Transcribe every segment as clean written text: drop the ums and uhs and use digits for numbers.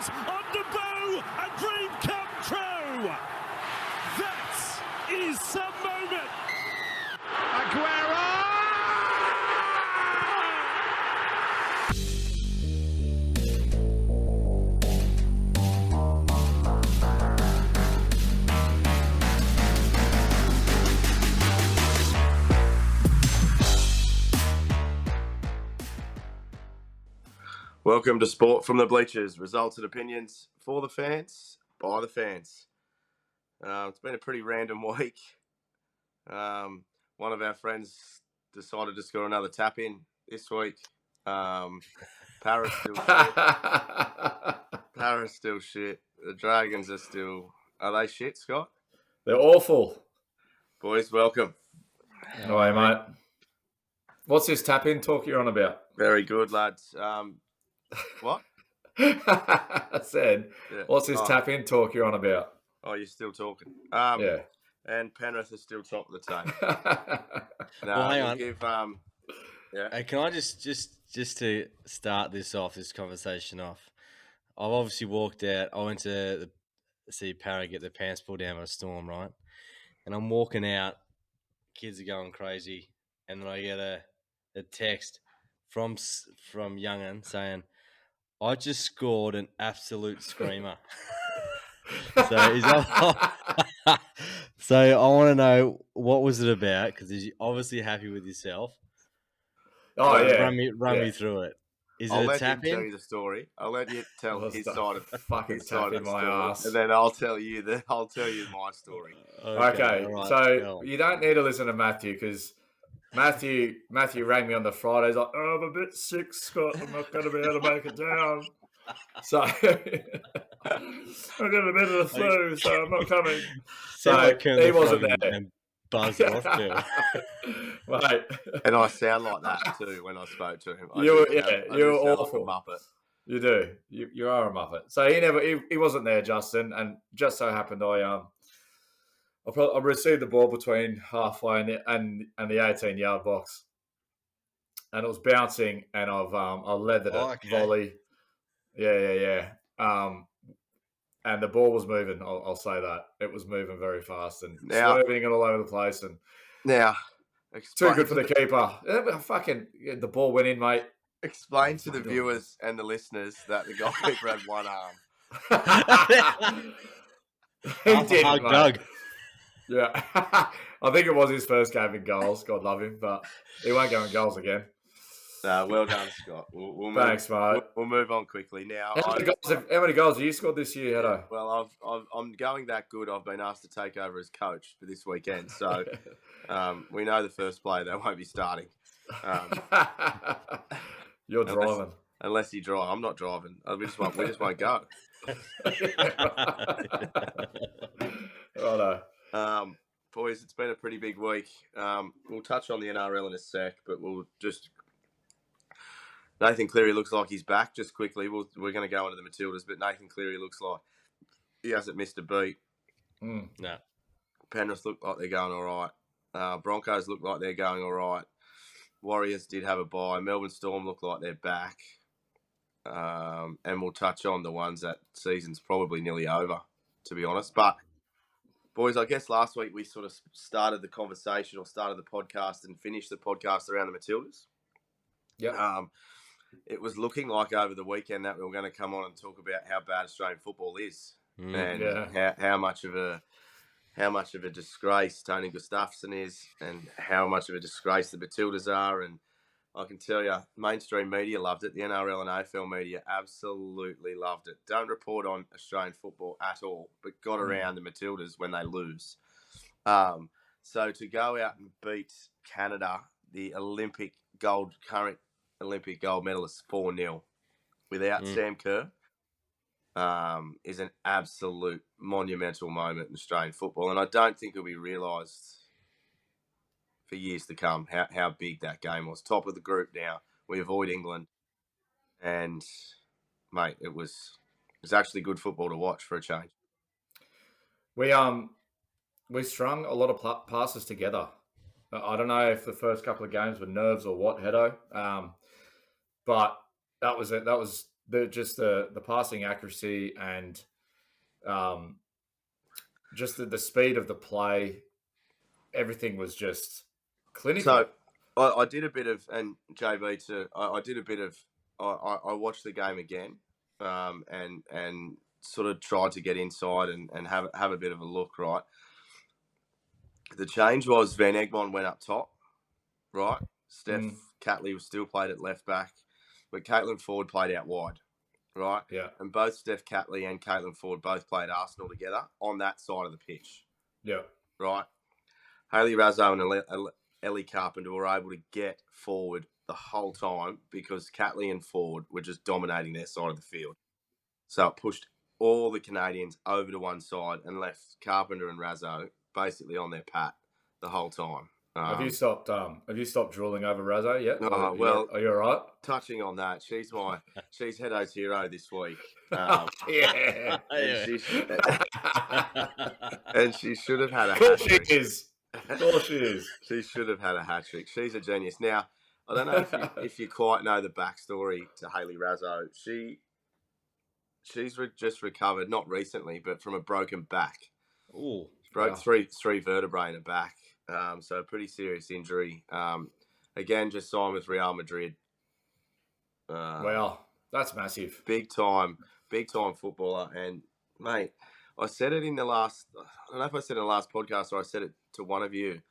Legends on the bow, a dream come true. That is some moment. Aguero! Welcome to Sport from the Bleachers. Results and opinions for the fans, by the fans. It's been a pretty random week. One of our friends decided to score another tap in this week. Paris still shit. Paris still shit. The Dragons are they shit, Scott? They're awful. Boys, welcome. All right, mate. What's this tap in talk you're on about? Very good, lads. What? I said, Yeah. What's this tap in talk you're on about? Oh, you're still talking. Yeah. And Penrith is still top of the table. Well, hang on. Yeah. Hey, can I just to start this conversation off? I've obviously walked out. I went to see Parra get their pants pulled down by a storm, right? And I'm walking out. Kids are going crazy, and then I get a text from Young'un saying, "I just scored an absolute screamer." So I want to know, what was it about? Because he's obviously happy with yourself. Oh, yeah. Run me through it. Is I'll it a let tap him in? tell you the story. I'll let you tell his side of fucking tap in my ass, and then I'll tell you my story. Okay, right, so you don't need to listen to Matthew because Matthew rang me on the Friday. He's like, "Oh, I'm a bit sick, Scott. I'm not going to be able to make it down." So I got a bit of the flu, so I'm not coming. So he wasn't there. And buzzed off too. Mate. And I sound like that too when I spoke to him. You're Like awful. a muppet. You do. You are a muppet. So he wasn't there, Justin, and just so happened I received the ball between halfway and the 18-yard box, and it was bouncing, and I leathered it volley. Yeah. And the ball was moving. I'll say that it was moving very fast and swerving all over the place, and now too good for the keeper. The ball went in, mate. Explain to the viewers and the listeners that the goalkeeper had one arm. He didn't, Doug. Yeah. I think it was his first game in goals. God love him, but he won't go in goals again. Well done, Scott. Thanks, mate. We'll move on quickly now. How many goals have you scored this year, Heddo? Well, I'm going that good. I've been asked to take over as coach for this weekend, so we know the first play they won't be starting. You're driving, unless you drive. I'm not driving. We just won't go. Righto. Boys, it's been a pretty big week. We'll touch on the NRL in a sec, but we'll just. Nathan Cleary looks like he's back. Just quickly, we're going to go into the Matildas, but Nathan Cleary looks like he hasn't missed a beat. No. Penrith look like they're going all right. Broncos look like they're going all right. Warriors did have a bye. Melbourne Storm look like they're back. And we'll touch on the ones that season's probably nearly over, to be honest. But, boys, I guess last week we sort of started the conversation or started the podcast and finished the podcast around the Matildas. Yeah. It was looking like over the weekend that we were going to come on and talk about how bad Australian football is and how much of a disgrace Tony Gustafsson is and how much of a disgrace the Matildas are. And I can tell you, mainstream media loved it. The NRL and AFL media absolutely loved it. Don't report on Australian football at all, but got around the Matildas when they lose. So to go out and beat Canada, the current Olympic gold medalist, 4-0 without Sam Kerr, is an absolute monumental moment in Australian football. And I don't think it'll be realised for years to come how big that game was. Top of the group now. We avoid England. And, mate, it was actually good football to watch for a change. We strung a lot of passes together. I don't know if the first couple of games were nerves or what, Heddo. But that was the passing accuracy and just the speed of the play, everything was just clinical. So I did a bit of, and JB too. I did a bit of. I watched the game again, and sort of tried to get inside and have a bit of a look. Right, the change was Van Egmond went up top. Right, Steph Catley was still played at left back, but Caitlin Ford played out wide. Right, Yeah. and both Steph Catley and Caitlin Ford both played Arsenal together on that side of the pitch. Yeah. Right, Hayley Razzo and Ellie Carpenter were able to get forward the whole time because Catley and Ford were just dominating their side of the field. So it pushed all the Canadians over to one side and left Carpenter and Razzo basically on their pat the whole time. Have you stopped drooling over Razzo yet? Well, are you all right? Touching on that, she's Hedo's hero this week. Yeah. And she should have had a Of hat trick. Of course she is. She should have had a hat trick. She's a genius. Now, I don't know if you quite know the backstory to Hayley Razzo. She's just recovered, not recently, but from a broken back. Ooh. She broke three vertebrae in her back. So a pretty serious injury. Again, just signed with Real Madrid. Wow, that's massive. Big time footballer. And mate, I said it in the last. I don't know if I said it in the last podcast or I said it to one of you.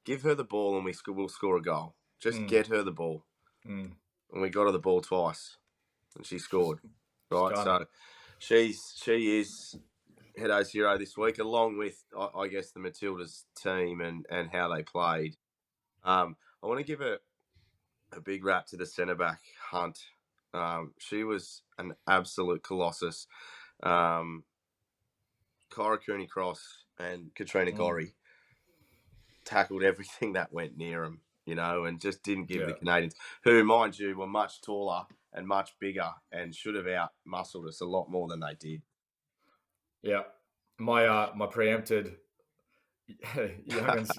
Give her the ball and we'll score a goal. Just get her the ball. And we got her the ball twice, and she scored. Right, so she is Hedo's hero this week, along with I guess the Matildas team and how they played. I want to give a big rap to the centre back Hunt. She was an absolute colossus. Kyra Cooney-Cross and Katrina Gorry tackled everything that went near them, and just didn't give the Canadians, who, mind you, were much taller and much bigger and should have out-muscled us a lot more than they did. Yeah. My preempted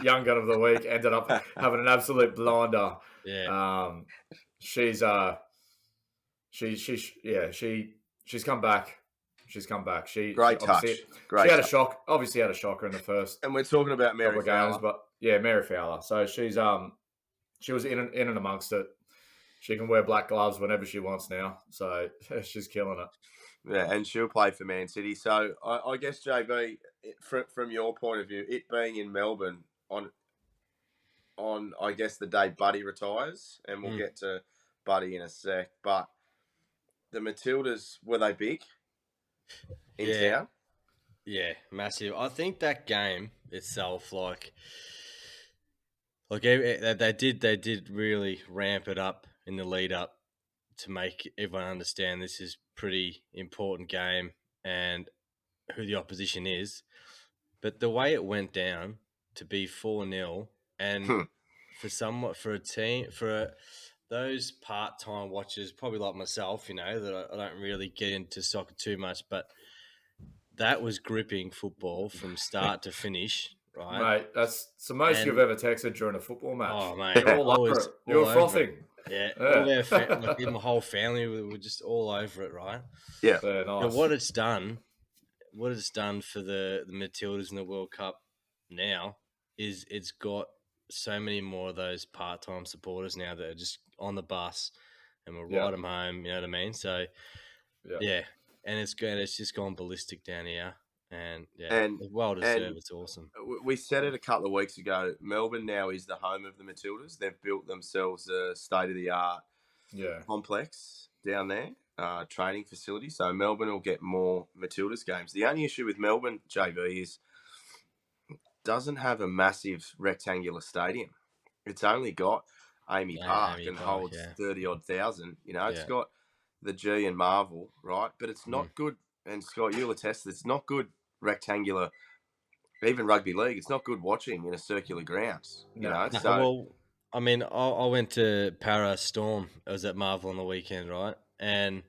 young gun of the week ended up having an absolute blinder. Yeah. She's come back. She's come back. Great touch. She had a shock. Obviously had a shocker in the first. And we're talking about Mary Fowler. Games, but yeah, Mary Fowler. So she was in and amongst it. She can wear black gloves whenever she wants now. So she's killing it. Yeah, and she'll play for Man City. So I guess, JB, from your point of view, it being in Melbourne on I guess the day Buddy retires, and we'll get to Buddy in a sec. But the Matildas, were they big in town? Yeah, massive. I think that game itself, they did really ramp it up in the lead up to make everyone understand this is pretty important game and who the opposition is. But the way it went down to be 4-0 and for those part-time watchers, probably like myself, that I don't really get into soccer too much, but that was gripping football from start to finish, right? Mate, that's the most you've ever texted during a football match. Oh, mate. You're all over it. You were frothing. Yeah. All my whole family were just all over it, right? Yeah. Nice. And what it's done for the Matildas in the World Cup now is it's got so many more of those part-time supporters now that are just on the bus and we'll ride them home, you know what I mean? So, yeah. And it's just gone ballistic down here. And, well deserved. It's awesome. We said it a couple of weeks ago. Melbourne now is the home of the Matildas. They've built themselves a state-of-the-art complex down there, training facility. So Melbourne will get more Matildas games. The only issue with Melbourne, JB, is it doesn't have a massive rectangular stadium. It's only got Amy Park and holds 30-odd thousand. It's got the G and Marvel, right? But it's not good. And Scott, you'll attest to this, it's not good rectangular, even rugby league. It's not good watching in a circular grounds, So, well, I mean, I went to Para Storm. I was at Marvel on the weekend, right? And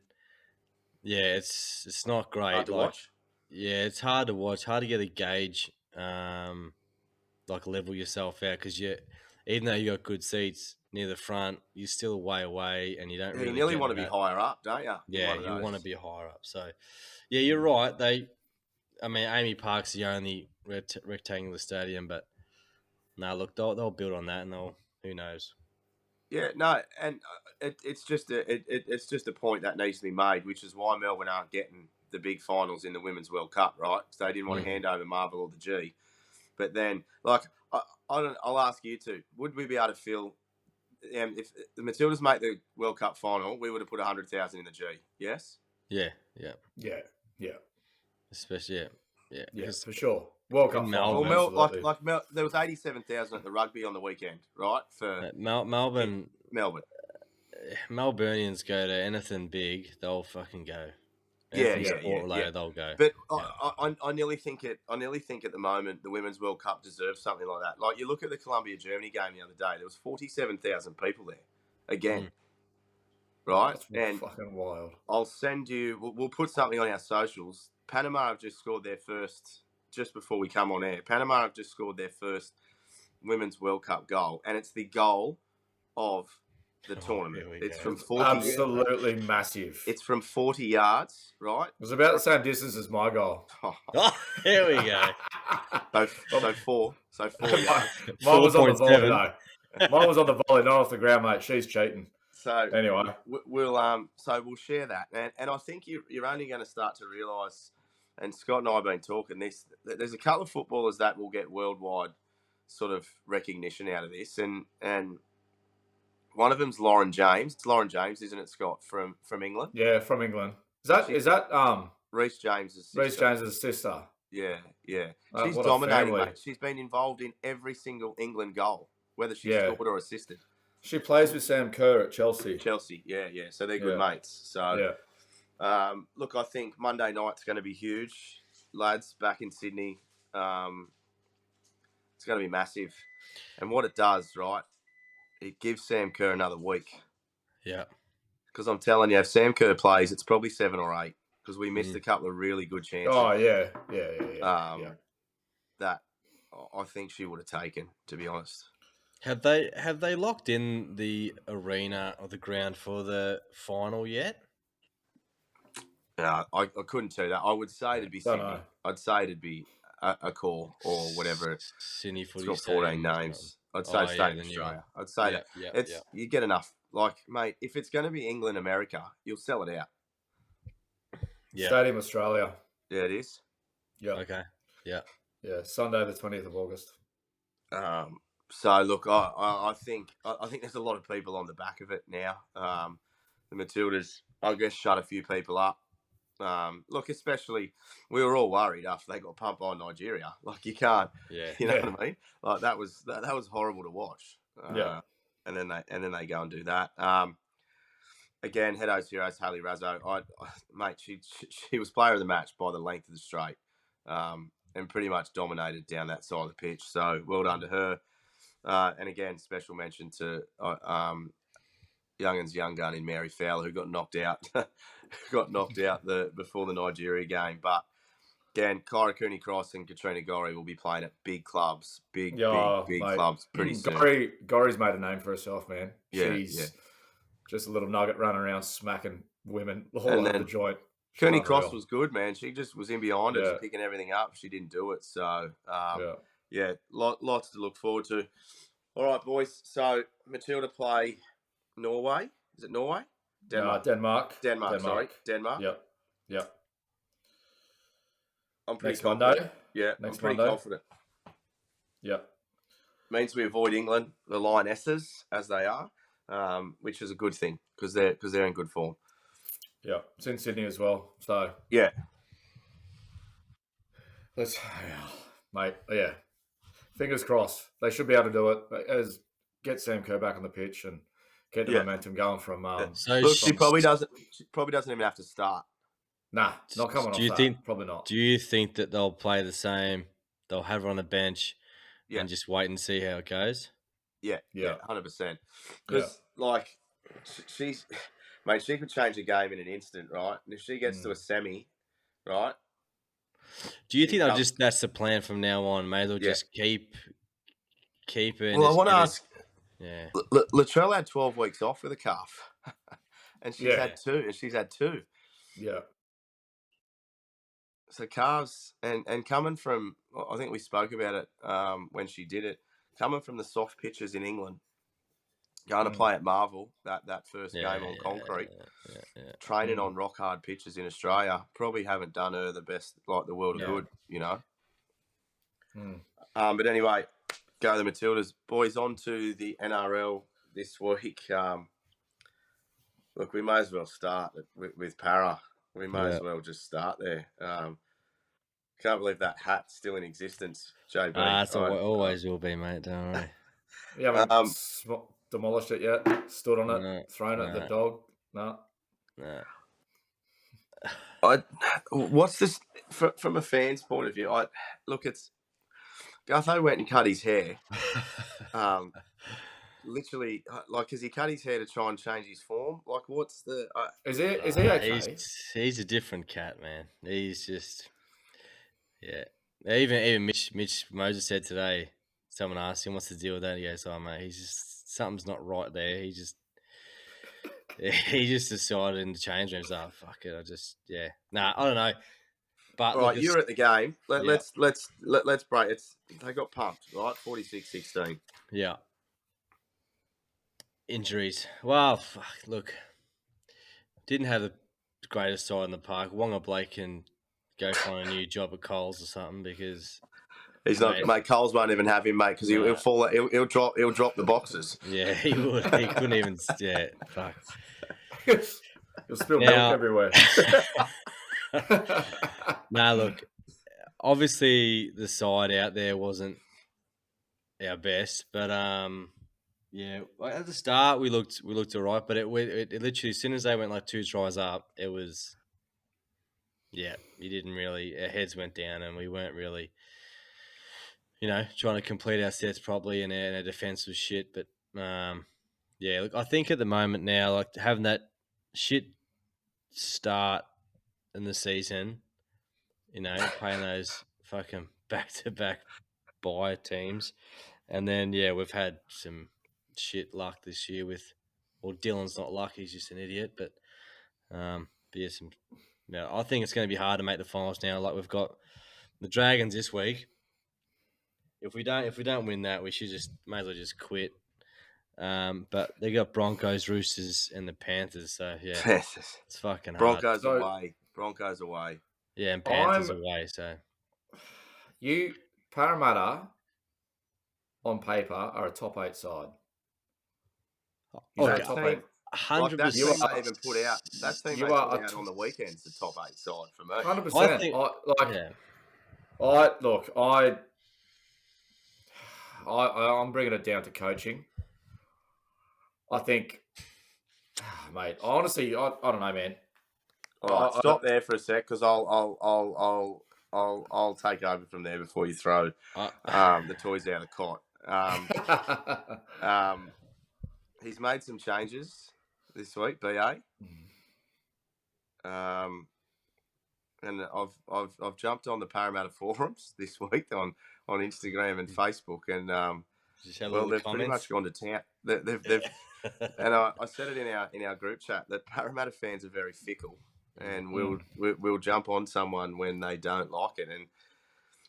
yeah, it's not great. Hard to watch. Yeah, it's hard to watch. Hard to get a gauge, level yourself out because even though you got good seats, near the front, you're still way away, and you don't Yeah, really you nearly get want to be that. higher up, don't you? Yeah, One of you want to those. be higher up. So, yeah, you're right. Amy Park's the only rectangular stadium, but no, look, they'll build on that, and who knows. Yeah, no, and it's just a point that needs to be made, which is why Melbourne aren't getting the big finals in the Women's World Cup, right? Because they didn't want to hand over Marvel or the G. But then, like, I'll ask you two: would we be able to feel if the Matildas make the World Cup final? We would have put 100,000 in the G. Yes. Yeah. Especially, yeah, for sure. World Cup in final, Melbourne. Well, absolutely. there was 87,000 at the rugby on the weekend, right? For Melbourne, Melbourne. Melburnians go to anything big, they'll fucking go. Yeah, Anything sport related, they'll go. But I nearly think at the moment the Women's World Cup deserves something like that. Like you look at the Colombia Germany game the other day, there was 47,000 people there again, right? That's and fucking wild. I'll send you. We'll put something on our socials. Panama have just scored their first just before we come on air. Panama have just scored their first Women's World Cup goal, and it's the goal of the tournament. It's from 40. Absolutely massive. It's from 40 yards, right? It was about the same distance as my goal. Oh, here we go. So 4 yards. Mine was on the volley though. Mine was on the volley, not off the ground, mate. She's cheating. So anyway, we'll share that, and I think you're only going to start to realise, and Scott and I have been talking this. There's a couple of footballers that will get worldwide sort of recognition out of this, and one of them's Lauren James. It's Lauren James, isn't it, Scott, from England? Yeah, from England. Is that Reece James's sister? Reece James's sister. Yeah. She's dominating, mate. She's been involved in every single England goal, whether she's scored or assisted. She plays with Sam Kerr at Chelsea. Yeah. So they're good mates. So, look, I think Monday night's going to be huge, lads, back in Sydney. It's going to be massive. And what it does, right, it gives Sam Kerr another week. Yeah. Because I'm telling you, if Sam Kerr plays, it's probably 7 or 8 because we missed a couple of really good chances. Oh, yeah. That I think she would have taken, to be honest. Have they locked in the arena or the ground for the final yet? I couldn't tell you that. I would say it'd be Sydney. I'd say it'd be a call or whatever. Sydney Footy It's got 14 names. I'd say State Australia. I'd say that. You get enough. Like, mate, if it's going to be England, America, you'll sell it out. Yeah. Stadium Australia. Yeah, it is. Yeah. Okay. Yeah. Yeah. Sunday, the 20th of August. So look, I think there's a lot of people on the back of it now. The Matildas, I guess, shut a few people up. Look, especially we were all worried after they got pumped by Nigeria. Like you can't, you know what I mean? Like that was horrible to watch. And then they go and do that. Again, Hedo's heroes, Haley Razzo. Mate, she was player of the match by the length of the straight, and pretty much dominated down that side of the pitch. So well done to her. And again, special mention to Youngin's young gun in Mary Fowler, who got knocked out before the Nigeria game. But again, Kyra Cooney-Cross and Katrina Gorry will be playing at big clubs, big clubs pretty soon. Gorry's made a name for herself, man. She's just a little nugget running around smacking women all over the joint. Cooney-Cross was good, man. She just was in behind her, just picking everything up. She didn't do it. So, lots to look forward to. All right, boys. So, Matilda play Norway. Is it Norway? Denmark. Sorry. Denmark. Yep. I'm pretty Next confident. Monday? Yeah, I'm pretty confident. Yep. Means we avoid England, the Lionesses, as they are, which is a good thing because they're in good form. Yeah, it's in Sydney as well. So yeah, mate. Yeah, fingers crossed. They should be able to do it. Get Sam Kerr back on the pitch and get the momentum going from. She probably doesn't even have to start. Nah, not coming off that. Probably not. Do you think that they'll play the same? They'll have her on the bench and just wait and see how it goes? Yeah, 100%. Because she's. Mate, she could change the game in an instant, right? And if she gets to a semi, right? Do you think that's the plan from now on? May as well just keep her. Well, I want to ask. Yeah. Latrell had 12 weeks off with a calf, and she's Yeah. had two. And she's had two. Yeah. So calves and coming from, I think we spoke about it when she did it. Coming from the soft pitches in England, going to play at Marvel that first game on concrete, training on rock hard pitches in Australia, probably haven't done her the best, like the world of good, you know. But anyway, go the Matildas. Boys, on to the NRL this week. Look, we may as well start with Para. We may as well just start there. Can't believe that hat's still in existence, JB. It's always will be, mate. Don't worry. You haven't demolished it yet? Stood on it? Thrown it at the dog? No. What's this from a fan's point of view? It's Gutho went and cut his hair. Literally, like, has he cut his hair to try and change his form? Like, what's the? Is he okay? He's a different cat, man. He's just, Even Mitch Moses said today. Someone asked him, "What's the deal with that?" He goes, "Oh, mate, he's just something's not right there. He just decided to change himself. Fuck it, I don't know." But all right, you're at the game. Let's break. They got pumped, right? 46-16. Yeah. Injuries. Well, look, didn't have the greatest side in the park. Wonga Blake can go find a new job at Coles or something because he's not. Mate, Coles won't even have him, mate, because he'll fall. He'll drop the boxes. Yeah, he would. He couldn't even. Yeah, fuck. You'll spill milk everywhere. Look, obviously the side out there wasn't our best, but at the start we looked all right, but it literally as soon as they went like 2 tries up, it was you didn't really, our heads went down and we weren't really trying to complete our sets properly, and our defense was shit. But look, I think at the moment now, like having that shit start in the season, playing those fucking back-to-back bye teams, and then we've had some shit luck this year with, well, Dylan's not lucky, he's just an idiot, but I think it's going to be hard to make the finals now. Like, we've got the Dragons this week. If we don't win that, we should may as well just quit. But they got Broncos, Roosters, and the Panthers. So it's fucking hard. Broncos away. Yeah, and Panthers away. So you Parramatta on paper are a top 8 side. Top 8. 100%. That team they even put out. That team they put out on the weekend's the top 8 side for me. 100%. I'm bringing it down to coaching. I think, mate. Honestly, I don't know, man. All right, stop there for a sec, because I'll take over from there before you throw the toys out of the cot. He's made some changes this week, BA. And I've jumped on the Parramatta forums this week on Instagram and Facebook, and they've pretty much gone to town. They've and I said it in our group chat that Parramatta fans are very fickle, and we'll jump on someone when they don't like it. And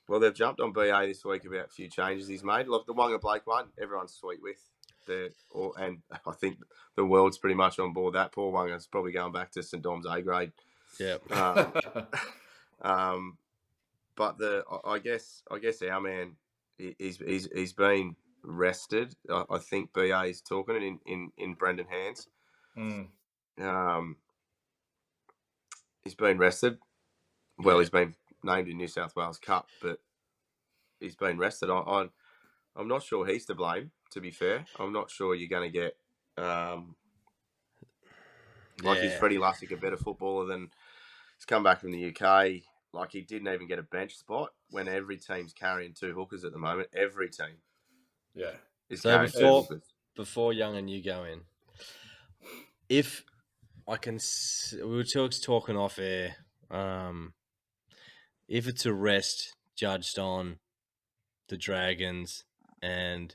well, they've jumped on BA this week about a few changes he's made. Look, the Wonga Blake one, everyone's sweet with. And I think the world's pretty much on board that. Paul Wonga's probably going back to St Dom's A grade. Yeah. But I guess our man, he's been rested. I think BA is talking it in Brendan hands. He's been rested. Well, he's been named in New South Wales Cup, but he's been rested. I'm not sure he's to blame, to be fair. I'm not sure you're going to get is Freddie Lussick a better footballer than he's come back from the UK? Like, he didn't even get a bench spot when every team's carrying 2 hookers at the moment. Every team. Yeah. Is carrying 2 hookers. Before Young and you go in, if I can, we were talking off air, if it's a rest judged on the Dragons and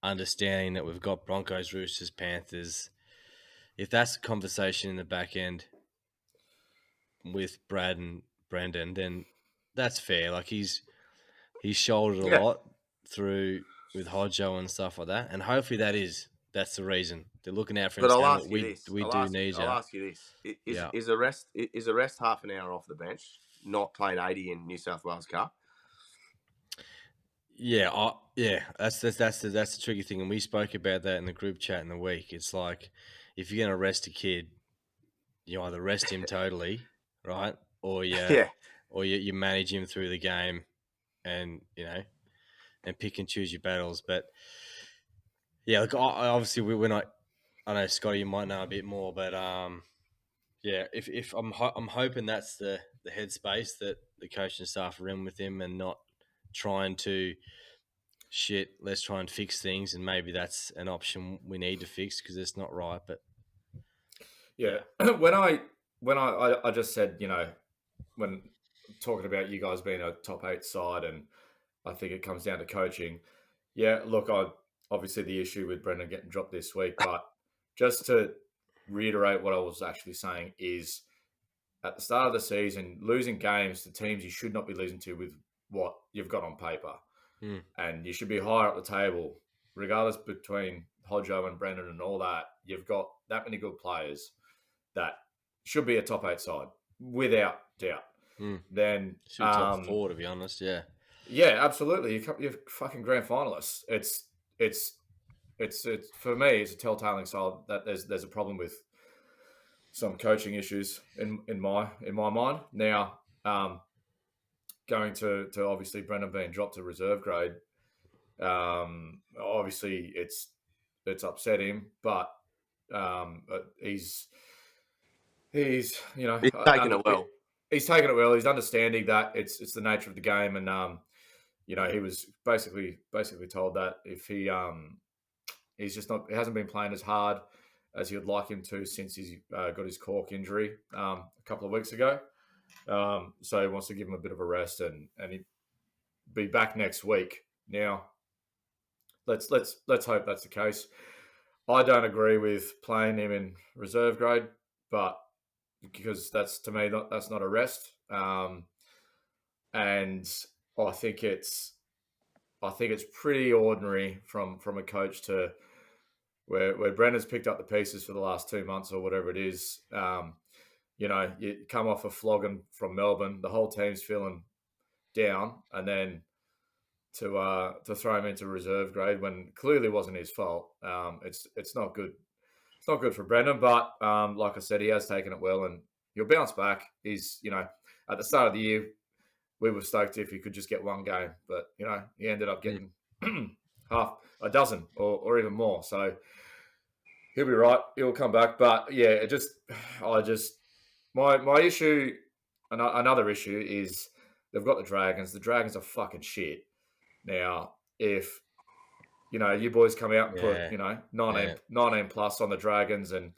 understanding that we've got Broncos, Roosters, Panthers. If that's the conversation in the back end with Brad and Brendan, then that's fair. Like he's shouldered a lot through with Hodjo and stuff like that, and hopefully that's the reason they're looking out for him. But I'll Saying, ask you this. we do need you. I'll ask you this: is a rest half an hour off the bench, not playing 80 in New South Wales Cup? Yeah, that's the tricky thing, and we spoke about that in the group chat in the week. It's like if you're going to rest a kid, you either rest him totally, right, or you manage him through the game, and and pick and choose your battles. But yeah, look, obviously we're not. I know Scotty, you might know a bit more, but yeah, if I'm hoping that's the headspace that the coaching staff are in with him, and not trying to let's try and fix things, and maybe that's an option we need to fix because it's not right. But yeah. when I just said, when talking about you guys being a top 8 side, and I think it comes down to coaching. Yeah, look, obviously the issue with Brendan getting dropped this week, but just to reiterate what I was actually saying is at the start of the season, losing games to teams you should not be losing to with what you've got on paper. And you should be higher up the table, regardless between Hodjo and Brendan and all that. You've got that many good players that should be a top 8 side, without doubt. Then should be top 4, to be honest. Yeah, absolutely. You're fucking grand finalists. It's for me, it's a telltale sign that there's a problem with some coaching issues in my mind. Now, going to obviously Brendan being dropped to reserve grade, obviously it's upset him, but he's taking it well. He's taken it well. He's understanding that it's the nature of the game, and he was basically told that if he he hasn't been playing as hard as he would like him to since he's got his cork injury a couple of weeks ago. So he wants to give him a bit of a rest, and he'll be back next week. Now, let's hope that's the case. I don't agree with playing him in reserve grade, but because that's, to me, that's not a rest. And I think it's pretty ordinary from a coach to where Brendan's picked up the pieces for the last 2 months or whatever it is. You come off a flogging from Melbourne, the whole team's feeling down, and then to throw him into reserve grade when clearly wasn't his fault. It's not good. It's not good for Brendan, but like I said, he has taken it well, and he'll bounce back. He's at the start of the year, we were stoked if he could just get one game, but he ended up getting half a dozen or even more. So he'll be right. He'll come back. But yeah, my issue, another issue is they've got the Dragons. The Dragons are fucking shit. Now, if you boys come out and put 19 plus on the Dragons, and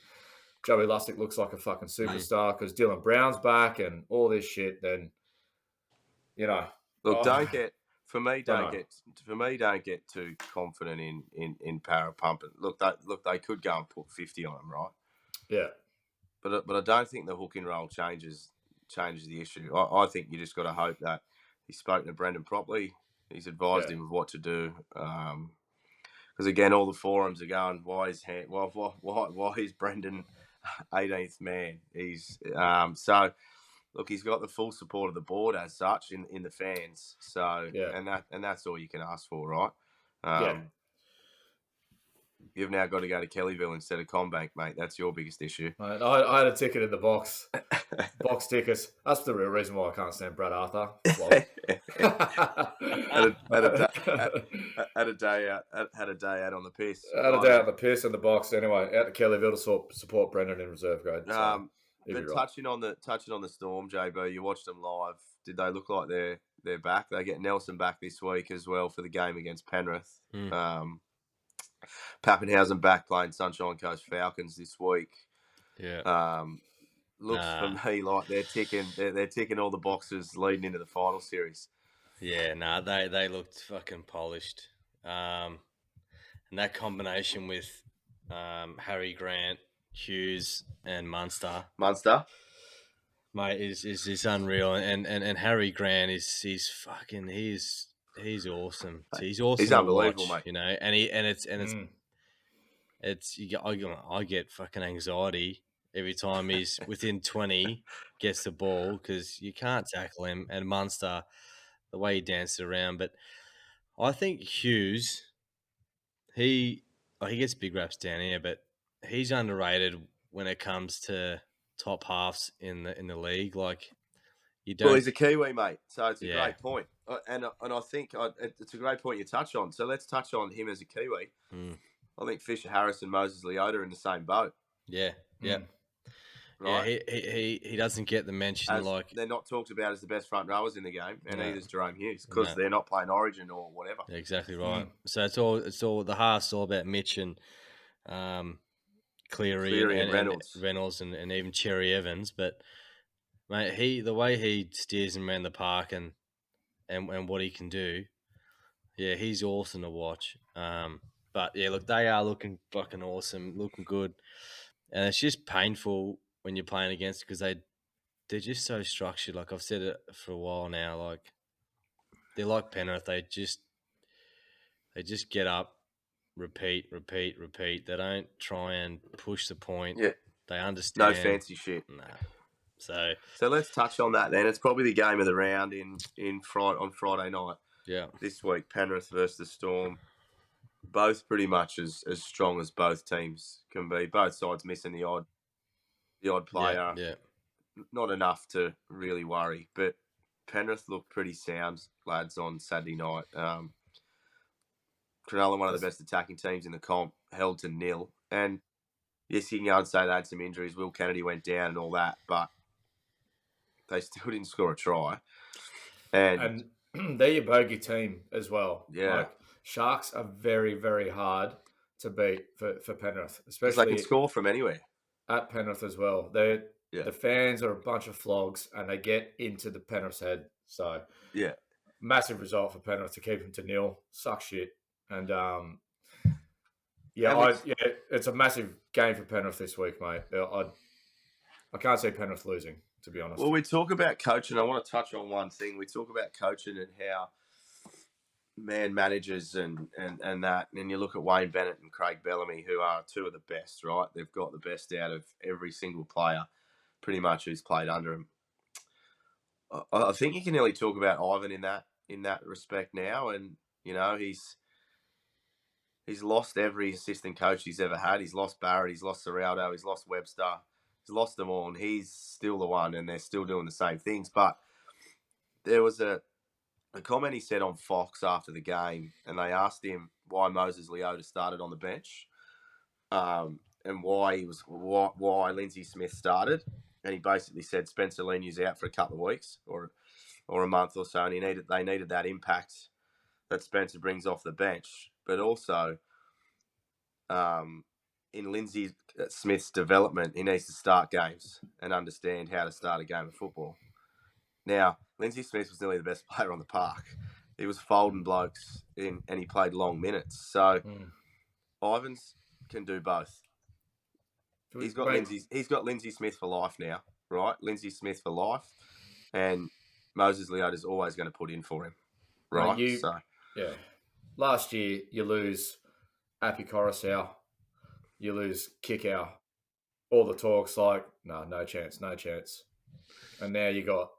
Joey Lustig looks like a fucking superstar because Dylan Brown's back and all this shit, then look, don't get too confident in Para pumping. Look, they could go and put 50 on him, right? Yeah, but I don't think the hook and roll changes the issue. I think you just got to hope that he's spoken to Brendan properly. He's advised him of what to do. Because again, all the forums are going, why is Brendan 18th man? He's so. Look, he's got the full support of the board as such in the fans. So and that's all you can ask for, right? You've now got to go to Kellyville instead of Combank, mate. That's your biggest issue. Mate, I had a ticket in the box. Box tickets. That's the real reason why I can't stand Brad Arthur. Had a day out on the piss. Had a day out on the piss in the box. Anyway, out to Kellyville to support Brendan in reserve grade. So, but touching on the Storm, JB, you watched them live. Did they look like they're back? They get Nelson back this week as well for the game against Penrith. Pappenhausen back playing Sunshine Coast Falcons this week. Yeah. Looks for me like they're ticking all the boxes leading into the final series. Yeah, they looked fucking polished. and that combination with Harry Grant, Hughes, and Munster, mate, is unreal. And Harry Grant he's awesome. He's awesome He's to unbelievable, watch, mate. I get fucking anxiety every time he's within 20, gets the ball, because you can't tackle him. And Munster, the way he dances around, but I think Hughes, he gets big raps down here, but he's underrated when it comes to top halves in the league. Like, you don't. Well, he's a Kiwi, mate, so it's a Yeah. great point. And I think it's a great point you touch on. So let's touch on him as a Kiwi. I think Fisher Harris and Moses Leota are in the same boat. Yeah, yeah. Right? Yeah, he doesn't get the mention, like, they're not talked about as the best front rowers in the game, and No. neither is Jerome Hughes, because they're not playing Origin or whatever. Exactly right. So it's all the half's all about Mitch and Cleary and Reynolds and even Cherry Evans. But mate, the way he steers him around the park and what he can do, yeah, he's awesome to watch. But yeah, look, they are looking fucking awesome, looking good, and it's just painful when you're playing against, because they're just so structured. Like, I've said it for a while now. Like, they're like Penrith. They just get up, repeat. They don't try and push the point. Yeah. They understand. No fancy shit. Nah. So let's touch on that then. It's probably the game of the round on Friday night. Yeah. This week, Penrith versus the Storm. Both pretty much as strong as both teams can be. Both sides missing the odd player. Yeah. Not enough to really worry, but Penrith looked pretty sound, lads, on Saturday night. Cronulla, one of the best attacking teams in the comp, held to 0. And yes, you can go and say they had some injuries. Will Kennedy went down and all that, but they still didn't score a try. And they're your bogey team as well. Yeah. Like, Sharks are very, very hard to beat for Penrith, especially they can score from anywhere. At Penrith as well. The fans are a bunch of flogs, and they get into the Penrith's head. So yeah, massive result for Penrith to keep them to 0. Suck shit. And it's a massive game for Penrith this week, mate. I can't see Penrith losing, to be honest. Well, we talk about coaching. I want to touch on one thing. We talk about coaching and how man managers and that. And you look at Wayne Bennett and Craig Bellamy, who are two of the best, right? They've got the best out of every single player, pretty much, who's played under him. I think you can nearly talk about Ivan in that respect now. And, you know, he's lost every assistant coach he's ever had. He's lost Barrett, he's lost Serraldo, he's lost Webster. He's lost them all, and he's still the one, and they're still doing the same things. But there was a comment he said on Fox after the game, and they asked him why Moses Leota started on the bench, and why Lindsay Smith started, and he basically said Spencer Lenu's out for a couple of weeks or a month or so, and they needed that impact that Spencer brings off the bench, but also in Lindsay Smith's development, he needs to start games and understand how to start a game of football. Now, Lindsay Smith was nearly the best player on the park. He was folding blokes and he played long minutes. So Ivans can do both. He's got Lindsay Smith for life now, right? Lindsay Smith for life, and Moses Leota is always going to put in for him, right? Yeah. Last year, you lose Api Coruscant, you lose Kickow. All the talk's like, no chance. And now you got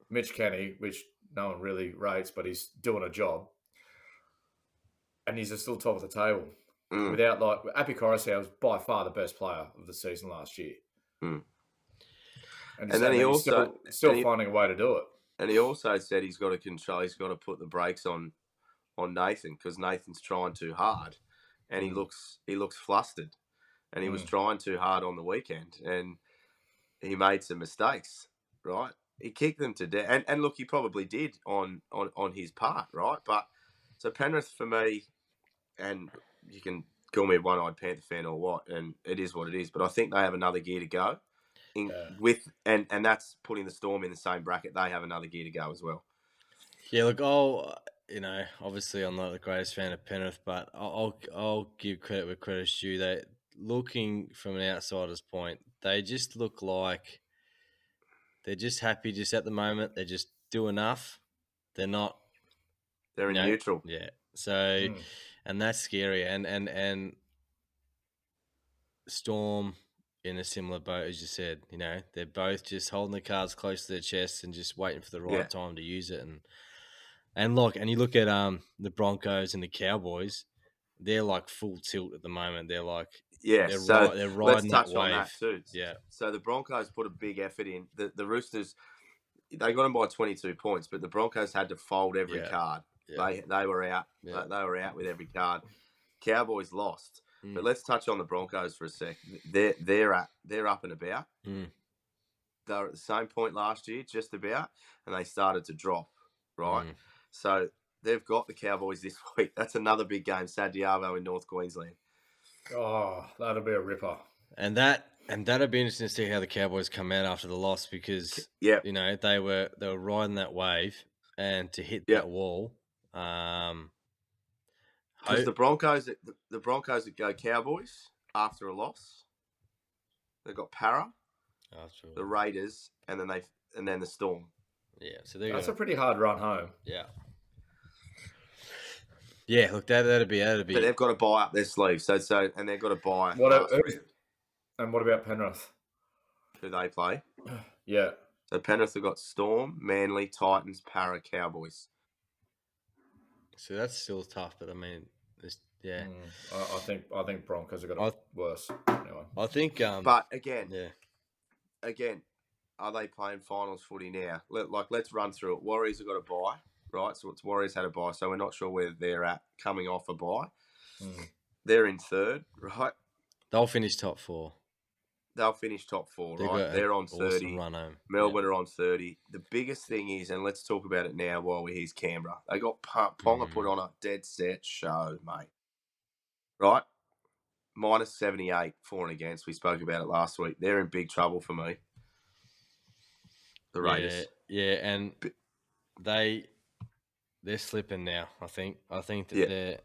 Mitch Kenny, which no one really rates, but he's doing a job. And he's still top of the table. Without, like, Api Coruscant was by far the best player of the season last year. And then he's still finding a way to do it. And he also said he's got to put the brakes on Nathan, because Nathan's trying too hard. And he looks flustered, and he was trying too hard on the weekend, and he made some mistakes, right? He kicked them to death, and look, he probably did on his part, right? But so Penrith, for me, and you can call me a one-eyed Panther fan or what, and it is what it is, but I think they have another gear to go, and that's putting the Storm in the same bracket. They have another gear to go as well. Yeah, look, obviously I'm not the greatest fan of Penrith, but I'll give credit where credit's due. They, looking from an outsider's point, they just look like they're just happy just at the moment. They just do enough. They're not. They're in neutral. Yeah. So, and that's scary. And Storm in a similar boat, as you said. They're both just holding the cards close to their chest and just waiting for the right time to use it. And you look at the Broncos and the Cowboys, they're like full tilt at the moment. They're like they're riding let's touch that wave. on that too. Yeah. So the Broncos put a big effort in. The Roosters, they got them by 22 points, but the Broncos had to fold every card. Yeah. They were out. Yeah. They were out with every card. Cowboys lost. But let's touch on the Broncos for a sec. They're up and about. They were at the same point last year, just about, and they started to drop. Right. So they've got the Cowboys this week. That's another big game, Sadiavo in North Queensland. Oh, that'll be a ripper. And that'll be interesting to see how the Cowboys come out after the loss, because they were riding that wave, and to hit that wall. Because the Broncos that go Cowboys after a loss, they've got Para, the Raiders, and then the Storm. Yeah, so that's a pretty hard run home. Yeah. Yeah, look, that'd be. But they've got to buy up their sleeves. So and they've got to buy. And what about Penrith? Who they play? Yeah. So Penrith have got Storm, Manly, Titans, Para, Cowboys. So that's still tough, but I mean, I think Broncos have got it worse. Anyway. I think. But again, are they playing finals footy now? Let's run through it. Warriors have got a bye, right? So it's Warriors had a bye, so we're not sure where they're at coming off a bye. They're in third, right? They'll finish top four. They'll finish top four, right? They're on 30. Run home. Melbourne are on 30. The biggest thing is, and let's talk about it now while we're here, is Canberra. They got Ponga put on a dead set show, mate. Right? Minus 78 for and against. We spoke about it last week. They're in big trouble for me. The Raiders. Yeah, and they're slipping now, I think. I think that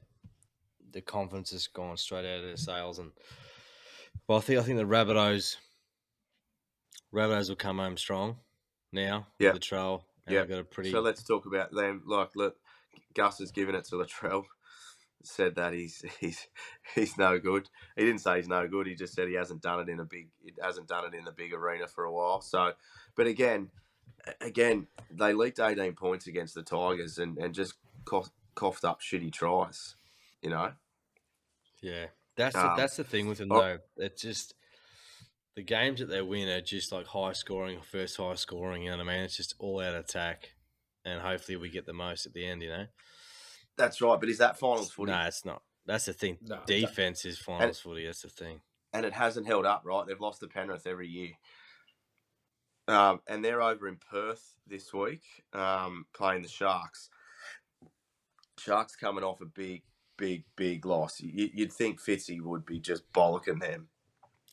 the confidence has gone straight out of their sails, but I think the Rabbitohs will come home strong now with Latrell. Yeah. Got a pretty. So let's talk about them. Look, Gus has given it to Latrell. Said that he's no good. He didn't say he's no good. He just said he hasn't done it in the big arena for a while. So, but again, they leaked 18 points against the Tigers and just coughed up shitty tries. Yeah, that's the thing with them though. It's just the games that they win are just like high scoring, first high scoring. You know what I mean? It's just all out attack, and hopefully we get the most at the end. That's right, but is that finals footy? No, it's not. That's the thing. No, defense is finals footy. That's the thing. And it hasn't held up, right? They've lost to Penrith every year. And they're over in Perth this week playing the Sharks. Sharks coming off a big loss. You'd think Fitzy would be just bollocking them.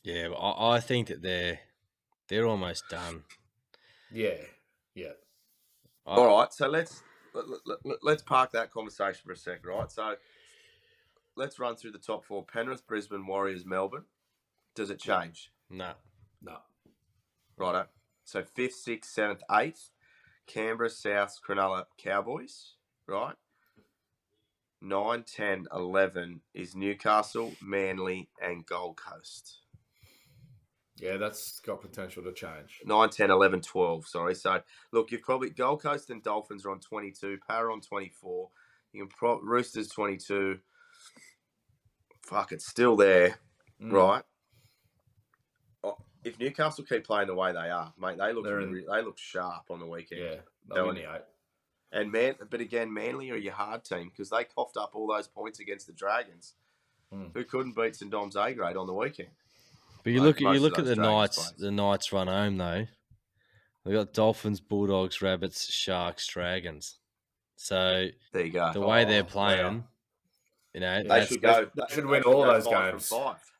Yeah, but I think that they're almost done. Yeah. All right, so let's park that conversation for a second, right? So let's run through the top four. Penrith, Brisbane, Warriors, Melbourne. Does it change? No. Righto. So 5th, 6th, 7th, 8th. Canberra, South, Cronulla, Cowboys, right? 9, 10, 11 is Newcastle, Manly, and Gold Coast. Yeah, that's got potential to change. 9, 10, 11, 12, sorry. So, look, you've probably... Gold Coast and Dolphins are on 22. Para on 24. Roosters 22. Fuck, it's still there, right? If Newcastle keep playing the way they are, mate, they look sharp on the weekend. Yeah, they'll win the 8. And but again, Manly are your hard team because they coughed up all those points against the Dragons, who couldn't beat St Dom's A grade on the weekend. But you look at the Knights run home though. They got Dolphins, Bulldogs, Rabbits, Sharks, Dragons. So there you go. The way they're playing, they should win all those games.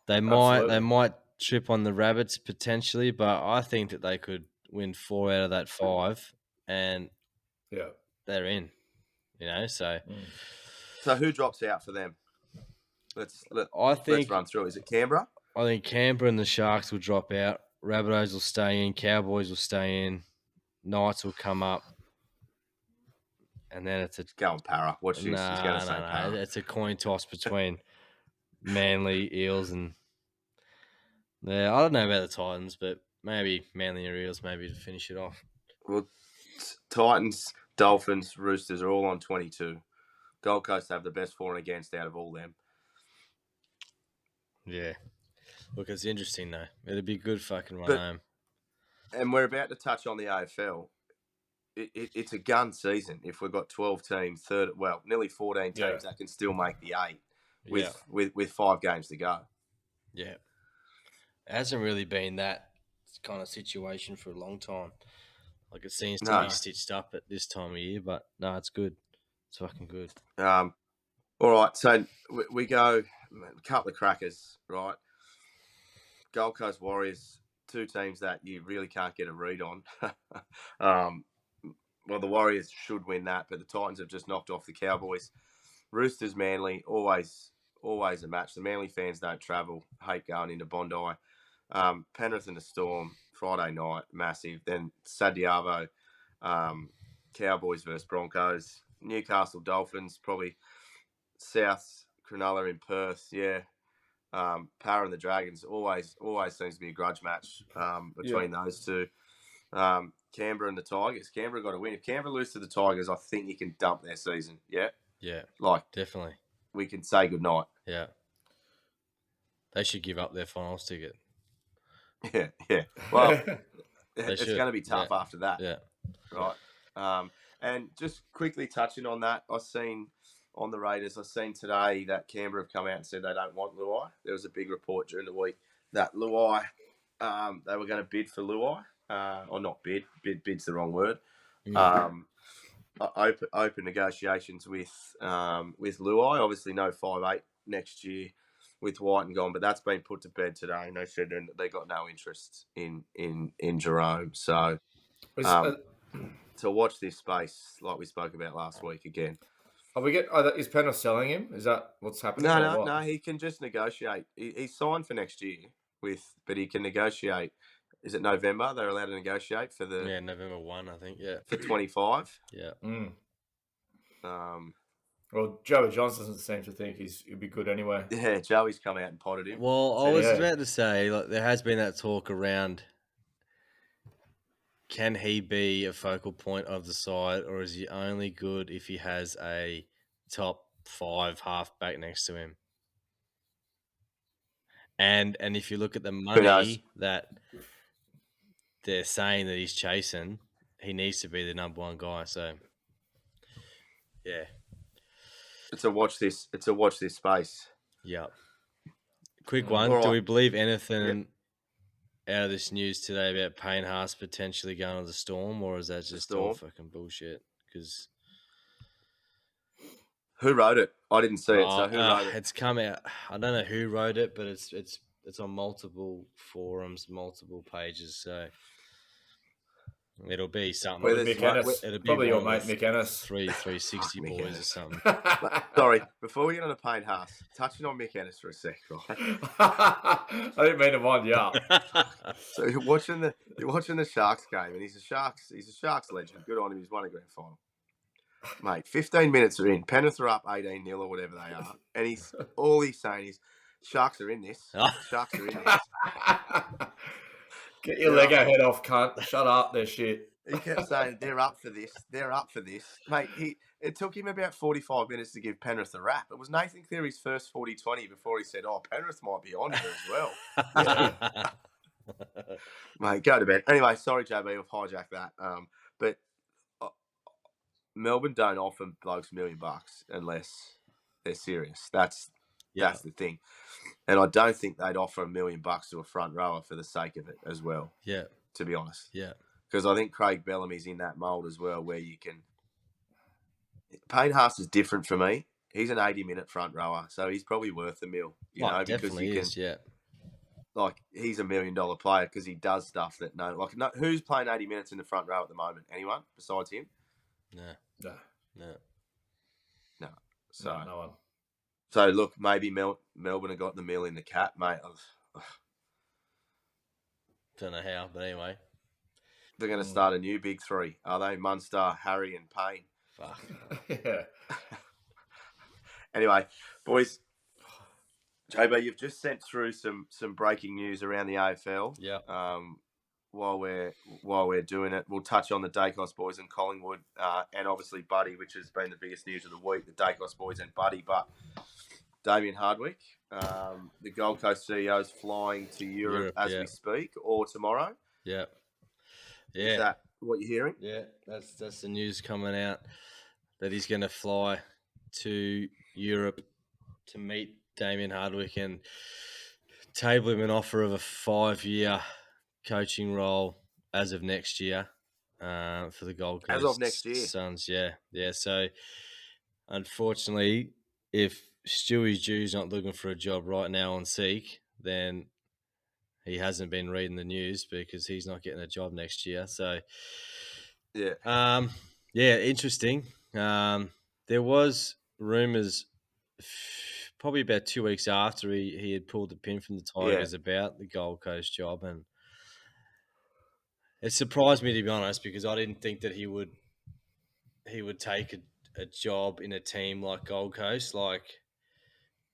They might trip on the Rabbits potentially, but I think that they could win 4 out of that 5, and they're in. So who drops out for them? Let's run through. Is it Canberra? I think Canberra and the Sharks will drop out. Rabbitohs will stay in. Cowboys will stay in. Knights will come up. And then it's go on, Para. Watch this. He's going to say Para. It's a coin toss between Manly, Eels, and I don't know about the Titans, but maybe Manly or Eels, maybe to finish it off. Well, Titans, Dolphins, Roosters are all on 22. Gold Coast have the best for and against out of all them. Yeah. Look, it's interesting, though. It'll be a good fucking run home. And we're about to touch on the AFL. It's a gun season. If we've got 12 teams, nearly 14 teams that can still make the 8 with 5 games to go. Yeah. It hasn't really been that kind of situation for a long time. Like, it seems to be stitched up at this time of year, but no, it's good. It's fucking good. All right, so we go a couple of crackers, right? Gold Coast Warriors, 2 teams that you really can't get a read on. Well, the Warriors should win that, but the Titans have just knocked off the Cowboys. Roosters, Manly, always a match. The Manly fans don't travel, hate going into Bondi. Penrith and the Storm, Friday night, massive. Then Sadiavo, Cowboys versus Broncos. Newcastle Dolphins, probably South Cronulla in Perth, Para and the Dragons, always seems to be a grudge match between those two. Canberra and the Tigers. Canberra got to win. If Canberra lose to the Tigers, I think you can dump their season. Yeah? Yeah. Definitely. We can say goodnight. Yeah. They should give up their finals ticket. Yeah. Well, it's going to be tough after that. Yeah. Right. And just quickly touching on that, I've seen on the Raiders, I've seen today that Canberra have come out and said they don't want Luai. There was a big report during the week that Luai, they were going to bid for Luai. Or not bid. Bid's the wrong word. Open negotiations with Luai. Obviously, no 5'8" next year with White and gone, but that's been put to bed today. And they said they got no interest in Jerome. So, to watch this space, like we spoke about last week again. Is Penrith selling him? Is that what's happening? No. He can just negotiate. He's signed for next year but he can negotiate. Is it November? They're allowed to negotiate for the November 1, I think. Yeah, for 25. Yeah. Well, Joey Johnson seems to think he'd be good anyway. Yeah, Joey's come out and potted him. Well, I was about to say, like, there has been that talk around. Can he be a focal point of the side, or is he only good if he has a top 5 halfback next to him? And if you look at the money that they're saying that he's chasing, he needs to be the number 1 guy. So, yeah, it's a watch this space. Yeah. Quick one. Right. Do we believe anything out of this news today about Payne Haas potentially going to the Storm, or is that just all fucking bullshit? Because who wrote it? I didn't see it. So who wrote it? It's come out. I don't know who wrote it, but it's on multiple forums, multiple pages. So it'll be something. It'll be probably your mate Mick Ennis. 360 boys Ennis. Or something. Sorry, before we get on to Payne Haas, touching on Mick Ennis for a sec, right? I didn't mean to wind you up. So you're watching the Sharks game, and he's a Sharks legend. Good on him. He's won a grand final. Mate, 15 minutes are in. Penrith are up 18-0 or whatever they are. And all he's saying is, Sharks are in this. Sharks are in this. Get your Lego head off, cunt. Shut up, they're shit. He kept saying, they're up for this. They're up for this. Mate, it took him about 45 minutes to give Penrith a rap. It was Nathan Cleary's first 40-20 before he said, Penrith might be on here as well. Mate, go to bed. Anyway, sorry, JB, I've hijacked that. But Melbourne don't offer blokes $1 million unless they're serious. That's the thing. And I don't think they'd offer $1 million to a front rower for the sake of it as well. Yeah. To be honest. Yeah. Because I think Craig Bellamy's in that mould as well, where you can. Payne Haas is different for me. He's an 80-minute front rower, so he's probably worth $1 million. Definitely is. Yeah. Like, he's $1 million player because he does stuff that who's playing 80 minutes in the front row at the moment? Anyone besides him? No. So no one. So look, maybe Melbourne have got the mill in the cap, mate. Don't know how, but anyway. They're going to start a new big three, are they? Munster, Harry, and Payne. Fuck. Yeah. Anyway, boys, JB, you've just sent through some breaking news around the AFL. Yeah. While we're doing it, we'll touch on the Dacos boys and Collingwood, and obviously Buddy, which has been the biggest news of the week. The Dacos boys and Buddy, but Damien Hardwick, the Gold Coast CEO, is flying to Europe as we speak, or tomorrow. Yeah. Yeah. Is that what you're hearing? Yeah, that's the news coming out that he's going to fly to Europe to meet Damien Hardwick and table him an offer of a 5-year coaching role as of next year for the Gold Coast As of next year. Suns. Yeah. So, unfortunately, if Stewie Jew's not looking for a job right now on Seek, then he hasn't been reading the news because he's not getting a job next year. So, yeah, interesting. There was rumors probably about 2 weeks after he had pulled the pin from the Tigers about the Gold Coast job, and it surprised me, to be honest, because I didn't think that he would take a job in a team like Gold Coast. Like,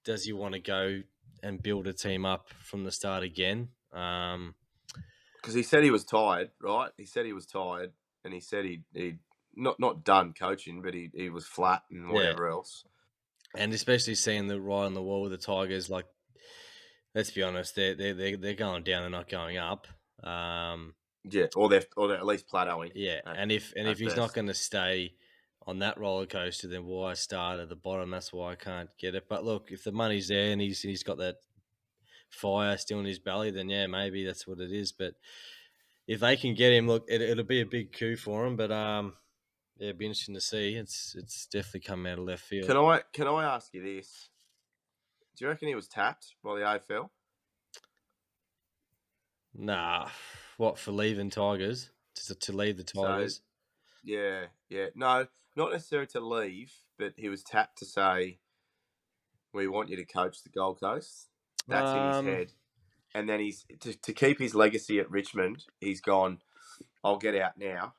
does he want to go and build a team up from the start again? Because he said he was tired, right? He said he was tired, and he said he'd not done coaching, but he was flat and whatever else. And especially seeing the writing on the wall with the Tigers, like, let's be honest, they're going down, they're not going up. Yeah, or they're at least plateauing. Yeah, and if he's not going to stay on that roller coaster, then why start at the bottom? That's why I can't get it. But look, if the money's there and he's got that fire still in his belly, then yeah, maybe that's what it is. But if they can get him, look, it'll be a big coup for him. But yeah, it'd be interesting to see. It's definitely come out of left field. Can I ask you this? Do you reckon he was tapped by the AFL? Nah, what, for leaving Tigers? To leave the Tigers? So, yeah. No, not necessarily to leave, but he was tapped to say, "We want you to coach the Gold Coast." That's in his head. And then he's to keep his legacy at Richmond. He's gone, "I'll get out now."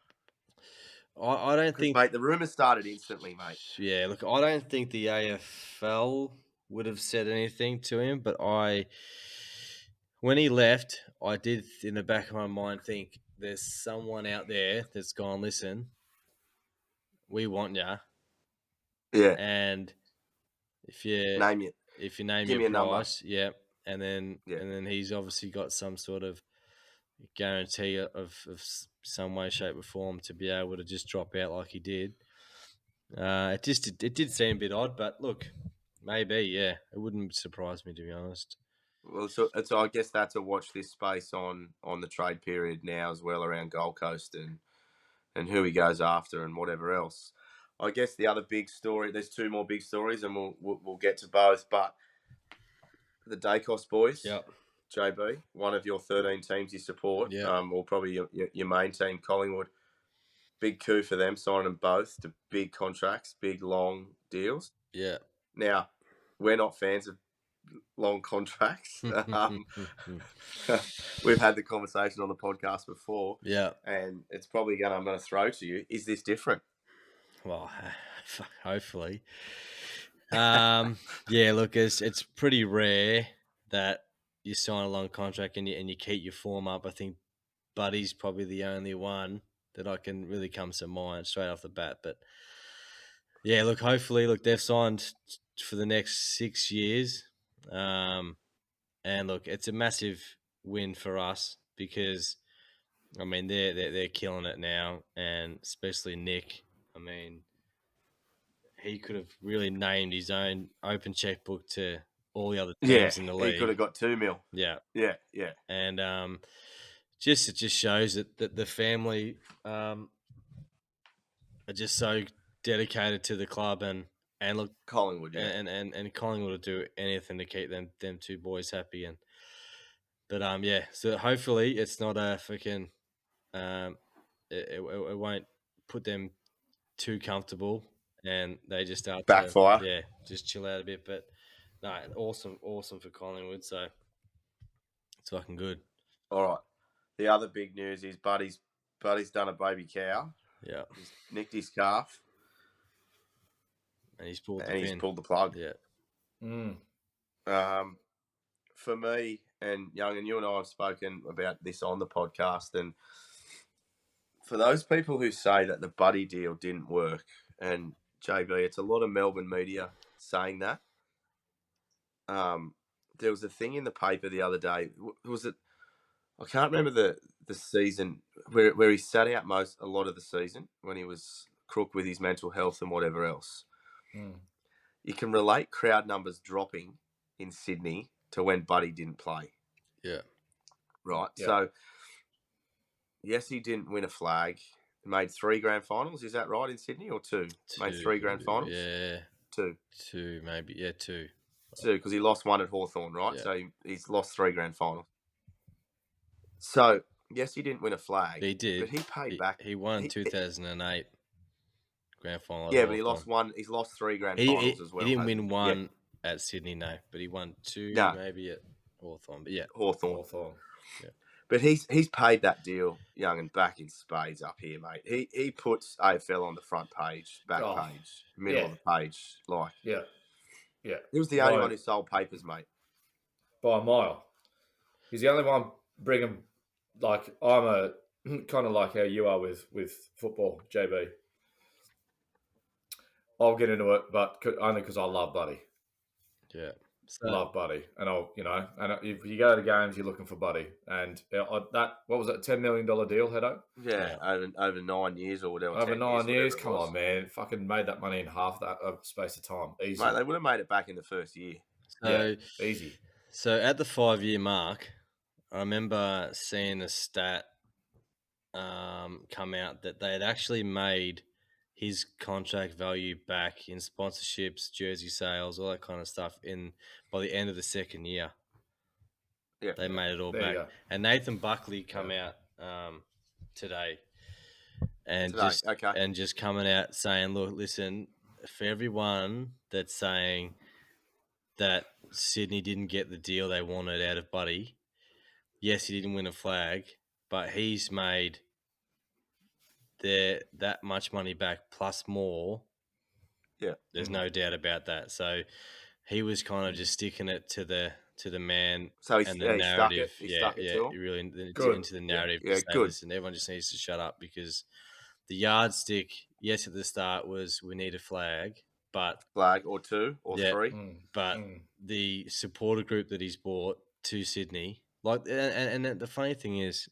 I don't think, mate, the rumours started instantly, mate. Yeah, look, I don't think the AFL would have said anything to him, but when he left, I did in the back of my mind think there's someone out there that's gone, listen, we want you. Yeah. And if you name it, if you name give your me a price, yeah, and then he's obviously got some sort of guarantee of some way, shape, or form to be able to just drop out like he did. It did seem a bit odd, but look, maybe, yeah, it wouldn't surprise me, to be honest. Well, so I guess that's a watch this space on the trade period now as well around Gold Coast and who he goes after and whatever else. I guess the other big story, there's two more big stories, and we'll get to both. But the Dacos boys, JB, one of your 13 teams you support, or probably your main team, Collingwood. Big coup for them, signing them both to big contracts, big long deals. Yeah. Now, we're not fans of long contracts. We've had the conversation on the podcast before. Yeah. And it's probably I'm going to throw to you. Is this different? Well, hopefully. Yeah, look, it's pretty rare that you sign a long contract and you keep your form up. I think Buddy's probably the only one that I can really come to mind straight off the bat. But yeah, look, hopefully, they've signed for the next 6 years. And look, it's a massive win for us because, I mean, they're killing it now, and especially Nick. I mean, he could have really named his own open checkbook to all the other teams in the league. He could have got $2 million. Yeah. And it just shows that the family are just so dedicated to the club, and look, Collingwood, and Collingwood will do anything to keep them two boys happy. But yeah, so hopefully it's not a freaking it won't put them too comfortable, and they just start Backfire. to just chill out a bit. But no, awesome for Collingwood. So it's fucking good. All right. The other big news is Buddy's done a baby cow. Yeah, He's nicked his calf and he's pulled the plug. Yeah. For me and Young, and you and I have spoken about this on the podcast, and for those people who say that the Buddy deal didn't work, and JB, it's a lot of Melbourne media saying that. There was a thing in the paper the other day. Was it? I can't remember the season where he sat out a lot of the season when he was crook with his mental health and whatever else. You can relate crowd numbers dropping in Sydney to when Buddy didn't play. Yeah. Right. Yeah. So, yes, he didn't win a flag. He made 3 grand finals. Is that right in Sydney or 2? Made 3 grand finals? Yeah. 2. 2, maybe. Yeah, 2. 2, because he lost 1 at Hawthorn, right? Yeah. So he's lost 3 grand finals. So, yes, he didn't win a flag. He did. But he paid back. He won 2008 grand final. Yeah, but he lost 1. He's lost 3 grand finals as well. He didn't win 1 at Sydney, no. But he won 2 maybe at Hawthorn. But yeah. Hawthorn. Yeah. But he's paid that deal, Young, and back in spades up here, mate. He puts AFL on the front page, back page, middle of the page. Like, yeah. He was the only one who sold papers, mate. By a mile. He's the only one bringing, like, I'm a kind of like how you are with football, JB. I'll get into it, but only because I love Buddy. Yeah. Love Buddy, and and if you go to the games, you're looking for Buddy, and that what was it, $10 million deal, Hedo? Yeah, over 9 years or whatever. Over 9 years, come on, man, fucking made that money in half that space of time, easy. Mate, they would have made it back in the first year. So, easy. So at the 5-year mark, I remember seeing a stat come out that they had actually made his contract value back in sponsorships, jersey sales, all that kind of stuff by the end of the second year. Yeah, they made it all back. And Nathan Buckley come out today and just coming out saying, look, listen, for everyone that's saying that Sydney didn't get the deal they wanted out of Buddy, yes, he didn't win a flag, but he's made that much money back plus more. Yeah, there's no doubt about that. So he was kind of just sticking it to the man. So and the narrative. He stuck it to him. Really into the narrative. Yeah, good. Listen, everyone just needs to shut up because the yardstick, yes, at the start was we need a flag, but flag or 2 or 3. But the supporter group that he's brought to Sydney, like, and the funny thing is,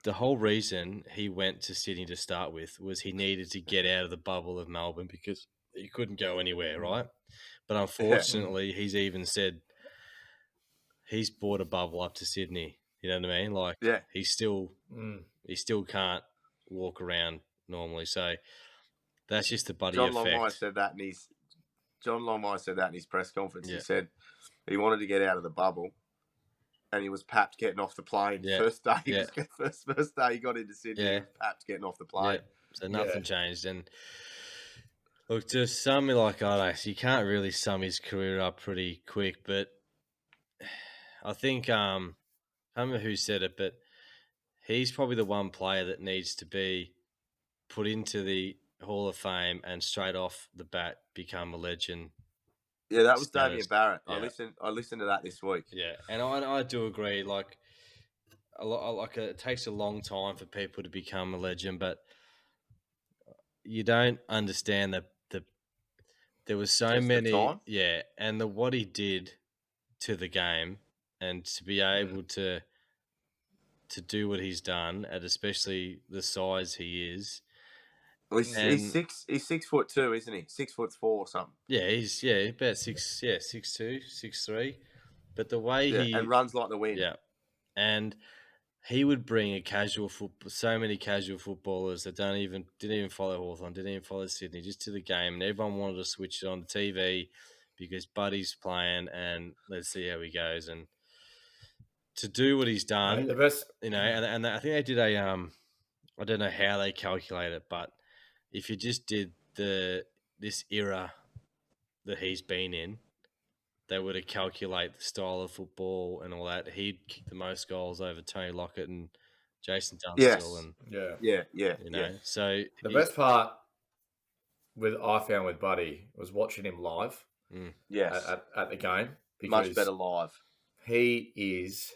the whole reason he went to Sydney to start with was he needed to get out of the bubble of Melbourne because he couldn't go anywhere, right? But unfortunately, he's even said he's brought a bubble up to Sydney. You know what I mean? Like, he still can't walk around normally. So that's just the Buddy effect. Longmire said that in his press conference. He said he wanted to get out of the bubble. And he was papped getting off the plane. First day, first day he got into Sydney, he was papped getting off the plane. So nothing changed. And look, to sum me like Alex, you can't really sum his career up pretty quick. But I think I don't remember who said it, but he's probably the one player that needs to be put into the Hall of Fame and straight off the bat become a legend. Yeah, that was Damien Barrett. Yeah. I listened to that this week. Yeah, and I do agree. Like, it takes a long time for people to become a legend, but you don't understand that there was so many. And what he did to the game, and to be able to do what he's done, at especially the size he is. Well, he's 6'2", isn't he? 6'4" or something. Yeah, he's about 6'2", 6'3". But the way he and runs like the wind. Yeah, and he would bring so many casual footballers that didn't even follow Hawthorn, didn't even follow Sydney, just to the game, and everyone wanted to switch it on the TV because Buddy's playing, and let's see how he goes. And to do what he's done, the best, and I think they did a I don't know how they calculate it, but if you just did this era that he's been in, they were to calculate the style of football and all that, he'd kick the most goals over Tony Lockett and Jason Dunstall, and Yeah. So the best part I found with Buddy was watching him live. Yes, at the game, much because better live. He is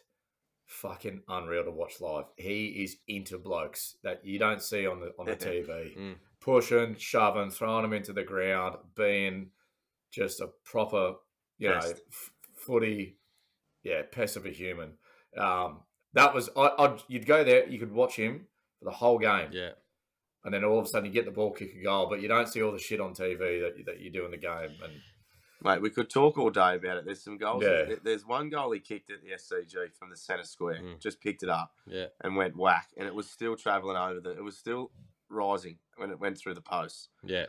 fucking unreal to watch live. He is into blokes that you don't see on the TV. Pushing, shoving, throwing them into the ground, being just a proper, footy, pest of a human. That was you'd go there, you could watch him for the whole game. Yeah. And then all of a sudden you get the ball, kick a goal, but you don't see all the shit on TV that you do in the game. And mate, we could talk all day about it. There's some goals. Yeah. There's one goal he kicked at the SCG from the centre square. Just picked it up and went whack. And it was still travelling over it was still rising when it went through the posts. Yeah.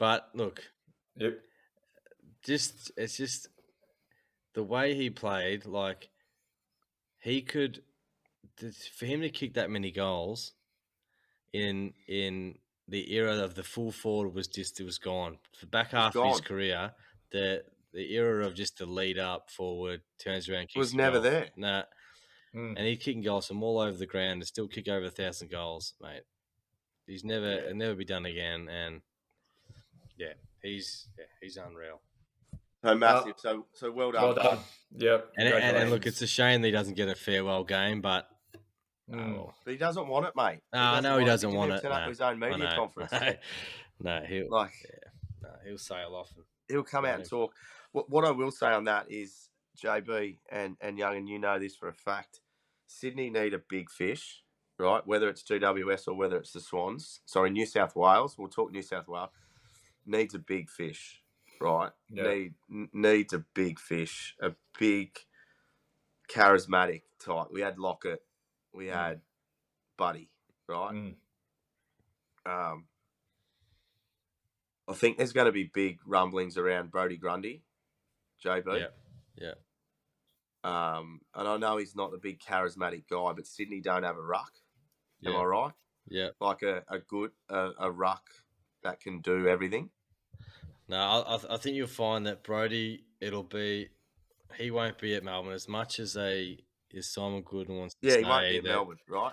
But look. Yep. It's just the way he played, like he could, for him to kick that many goals in the era of the full forward it was gone. For the back half of his career, the era of just the lead up forward turns around, kicks was never there. Nah. And he's kicking goals from all over the ground and still kick over 1,000 goals, mate. He's it'll never be done again. And he's unreal. So massive. So well done. Well done. Yep. And look, it's a shame that he doesn't get a farewell game, but but he doesn't want it, mate. I know he doesn't want it. Turn up his own media conference. No, he'll sail off. He'll come out and talk. What I will say on that is, JB and Young, and you know this for a fact, Sydney need a big fish, right? Whether it's GWS or whether it's the Swans. Sorry, New South Wales. We'll talk New South Wales. Needs a big fish, right? Yeah. Needs a big fish, a big charismatic type. We had Lockett. We had Buddy, right? I think there's going to be big rumblings around Brodie Grundy, JB. Yeah. And I know he's not the big charismatic guy, but Sydney don't have a ruck. Am I right? Yeah. Like a good ruck that can do everything. No, I think you'll find that Brodie, he won't be at Melbourne as much as Simon Gooden wants to say. Yeah, he won't be at Melbourne, right?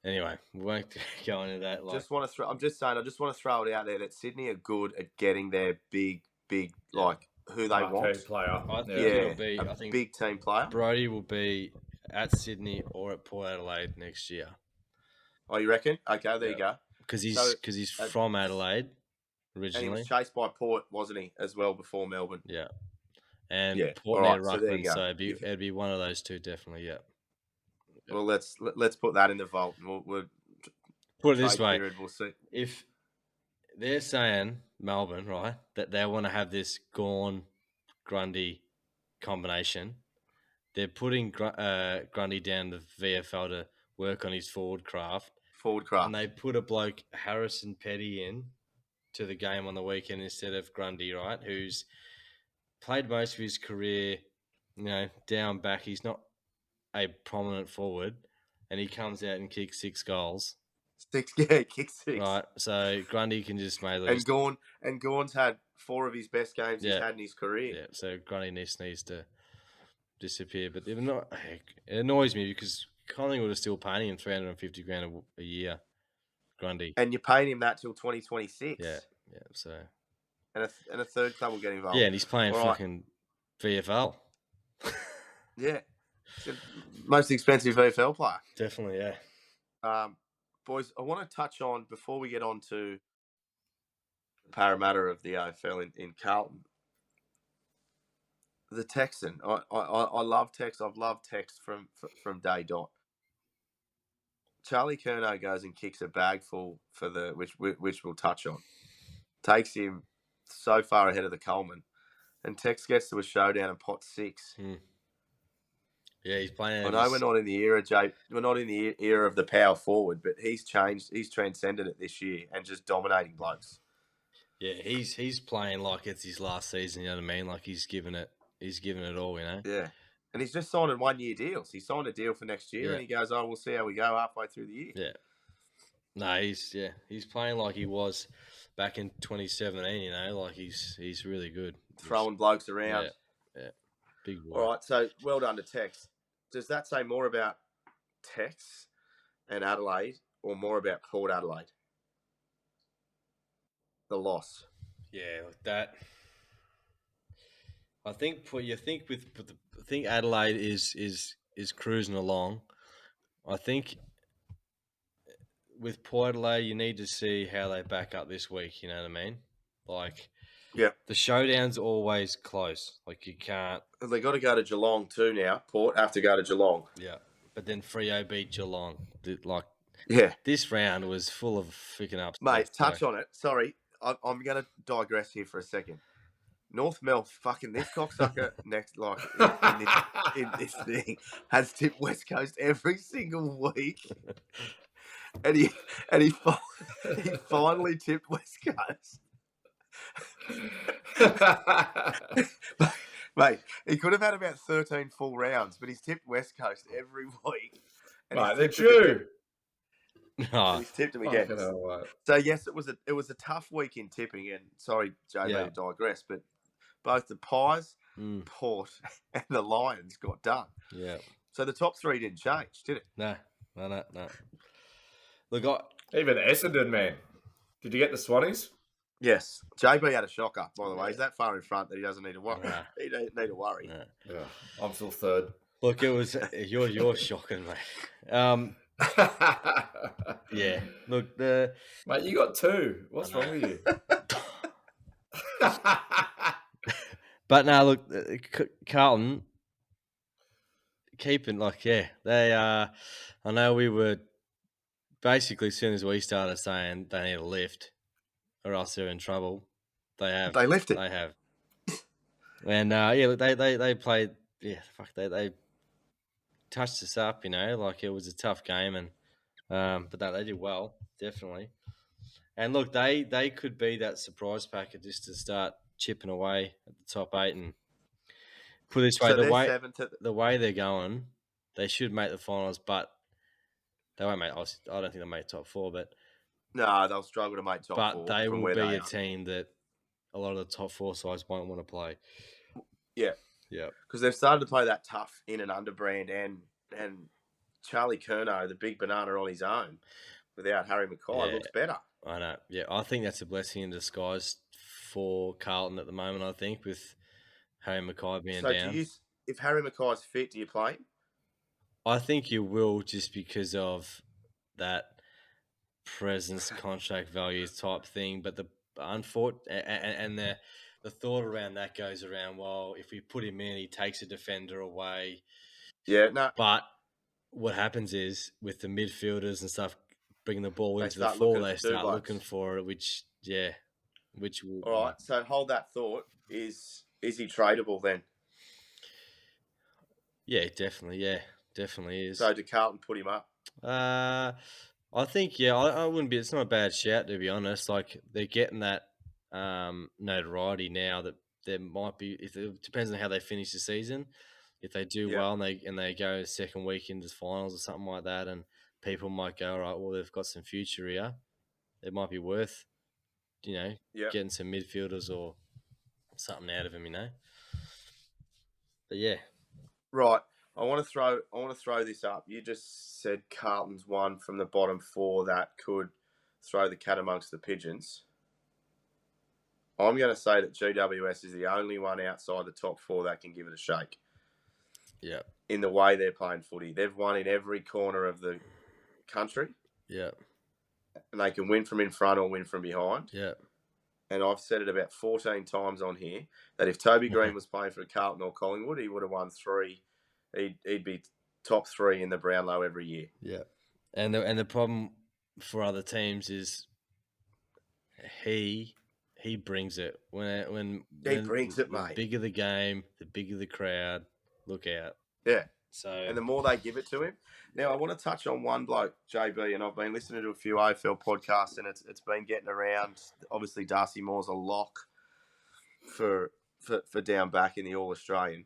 Anyway, we won't go into that. I'm just want to throw it out there that Sydney are good at getting their big, like who they want. Player. I think a big team player. Brodie will be at Sydney or at Port Adelaide next year. Oh, you reckon? Okay, there you go. Because he's from Adelaide originally. And he was chased by Port, wasn't he, as well before Melbourne? Yeah. And Port near Ruckman, so it'd be one of those two, definitely, yeah. Well, let's put that in the vault. We'll put it this way. We'll see. If they're saying, Melbourne, right, that they want to have this Grundy combination, they're putting Grundy down the VFL to work on his forward craft. And they put a bloke, Harrison Petty, in to the game on the weekend instead of Grundy, right, who's played most of his career, down back. He's not a prominent forward, and he comes out and kicks 6 goals. Kicks 6. Right, so Grundy can just make those. And Gawn's had 4 of his best games he's had in his career. Yeah, so Grundy needs to disappear. But it annoys me because Collingwood are still paying him $350,000 a year, Grundy. And you're paying him that till 2026. Yeah, so... And a third club will get involved. Yeah, and he's playing fucking VFL. Yeah. It's the most expensive VFL player. Definitely, yeah. Boys, I want to touch on, before we get on to the Parramatta of the AFL in Carlton, the Texan. I love Tex. I've loved Tex from day dot. Charlie Curnow goes and kicks a bag full for which we'll touch on. Takes him so far ahead of the Coleman, and Tex gets to a showdown in pot 6. Yeah, he's playing. I know we're not in the era, Jay. We're not in the era of the power forward, but he's changed. He's transcended it this year and just dominating blokes. Yeah, he's playing like it's his last season. You know what I mean? Like he's given it all. Yeah, and he's just signing 1-year deals. He signed a deal for next year, and he goes, "Oh, we'll see how we go halfway through the year." Yeah. No, he's playing like he was back in 2017. You know, like he's really good. Throwing blokes around. Yeah, big boy. All right, so well done to Tex. Does that say more about Tex and Adelaide, or more about Port Adelaide? The loss. Yeah, like that. I think I think Adelaide is cruising along. I think with Port Adelaide, you need to see how they back up this week. You know what I mean? Like, yeah, the showdown's always close. Like, you can't. They got to go to Geelong too now. Port have to go to Geelong. Yeah, but then Freo beat Geelong. Like, yeah, this round was full of freaking upsets. Mate, touch on it. Sorry, I'm going to digress here for a second. North Melf, fucking this cocksucker next, like in this thing, has tipped West Coast every single week, and he finally tipped West Coast. Mate, he could have had about 13 full rounds, but he's tipped West Coast every week. Mate, they're true. And he's tipped him again. So yes, it was a tough week in tipping, and sorry, JB, to digress, but both the Pies, Port, and the Lions got done. Yeah. So the top three didn't change, did it? No. Look, even Essendon, man. Did you get the Swannies? Yes. JB had a shocker, by the way. He's that far in front that he doesn't need to worry. He doesn't need to worry. Yeah, I'm still third. Look, it was you're shocking, mate. Yeah. Look, mate, you got two. What's wrong with you? But now, look, Carlton keeping they I know we were basically, as soon as we started saying they need a lift or else they're in trouble. They lifted. They have. And they played. Yeah, fuck, they touched us up. You know, like it was a tough game, and but no, they did well, definitely. And look, they could be that surprise packet just to start chipping away at the top 8. And put it this way, the way they're going, they should make the finals, but they won't make. I don't think they'll make top 4, but no, they'll struggle to make top 4. But they will be a team that a lot of the top 4 sides won't want to play. Yeah, because they've started to play that tough in and under brand, and Charlie Curnow, the big banana on his own, without Harry Mackay, looks better. I know. Yeah, I think that's a blessing in disguise for Carlton at the moment. I think with Harry Mackay being down. So, if Harry Mackay's fit, do you play him? I think you will, just because of that presence, contract values type thing. But the thought around that goes around, well, if we put him in, he takes a defender away. Yeah, no. But what happens is, with the midfielders and stuff bringing the ball into the floor, they start looking for it, which will... All right, so hold that thought. Is he tradable then? Yeah, definitely is. So, did Carlton put him up? I think, I wouldn't be... It's not a bad shout, to be honest. Like, they're getting that notoriety now that there might be... It depends on how they finish the season. If they do well and they go second week into the finals or something like that, and people might go, all right, well, they've got some future here. It might be worth, getting some midfielders or something out of him, But yeah, right. I want to throw this up. You just said Carlton's one from the bottom 4 that could throw the cat amongst the pigeons. I'm going to say that GWS is the only one outside the top 4 that can give it a shake. Yeah. In the way they're playing footy. They've won in every corner of the country. Yeah. And they can win from in front or win from behind. Yeah. And I've said it about 14 times on here that if Toby Green was playing for Carlton or Collingwood, he would have won 3. He'd be top 3 in the Brownlow every year. Yeah. And the problem for other teams is he brings it. When he brings it, mate. The bigger the game, the bigger the crowd. Look out. Yeah. So, and the more they give it to him. Now, I want to touch on one bloke, JB, and I've been listening to a few AFL podcasts, and it's been getting around. Obviously, Darcy Moore's a lock for down back in the All-Australian.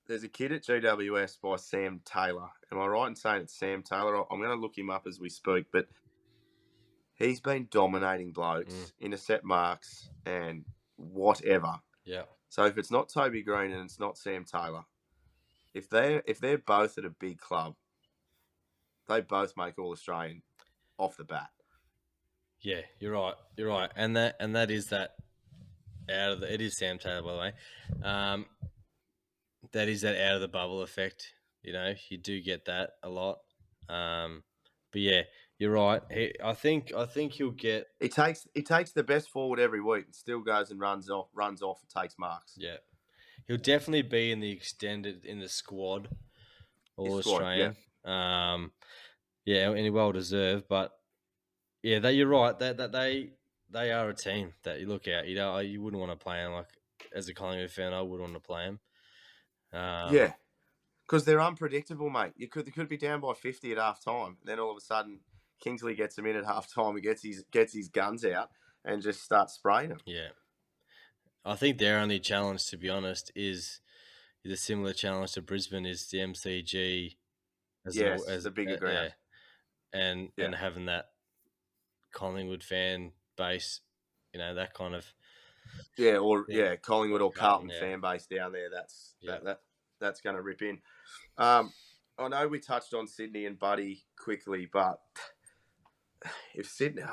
There's a kid at GWS by Sam Taylor. Am I right in saying it's Sam Taylor? I'm going to look him up as we speak, but He's been dominating blokes, intercept marks, and whatever. Yeah. So if it's not Toby Green and it's not Sam Taylor, if they're both at a big club, they both make All Australian off the bat. Yeah, you're right. You're right, and that is that out of the. It is Sam Taylor, by the way. That is that out of the bubble effect. You know, you do get that a lot. But yeah, you're right. I think he'll get. He takes the best forward every week and still goes and runs off and takes marks. Yeah, he'll definitely be in the squad, All Australian. Yeah. Yeah, and well deserved. But yeah, you're right. That they are a team that you look at. You know, you wouldn't want to play them. Like as a Collingwood fan, I wouldn't want to play them. Yeah, because they're unpredictable, mate. They could be down by 50 at half time. Then all of a sudden, Kingsley gets them in at half time. He gets his guns out and just starts spraying them. Yeah, I think their only challenge, to be honest, is a similar challenge to Brisbane is the MCG. As the bigger ground. And having that Collingwood fan base, you know, that kind of Collingwood or Carlton fan base down there. That's going to rip in. I know we touched on Sydney and Buddy quickly, but if Sydney,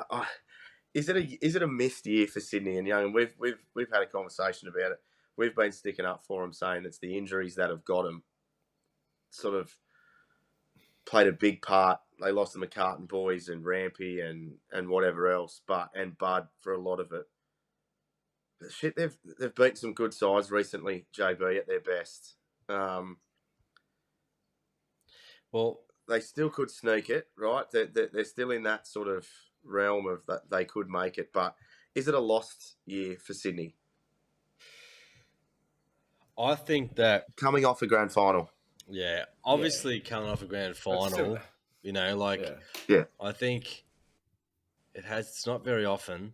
is it a missed year for Sydney? And and we've had a conversation about it. We've been sticking up for them, saying it's the injuries that have got them. Sort of played a big part. They lost the McCartan boys and Rampy and whatever else, and Bud for a lot of it. But shit, they've beaten some good sides recently, JB, at their best. Well, they still could sneak it, right? They're still in that sort of realm of that they could make it. But is it a lost year for Sydney? I think that coming off a grand final. Yeah, obviously coming off a grand final, you know, I think it's not very often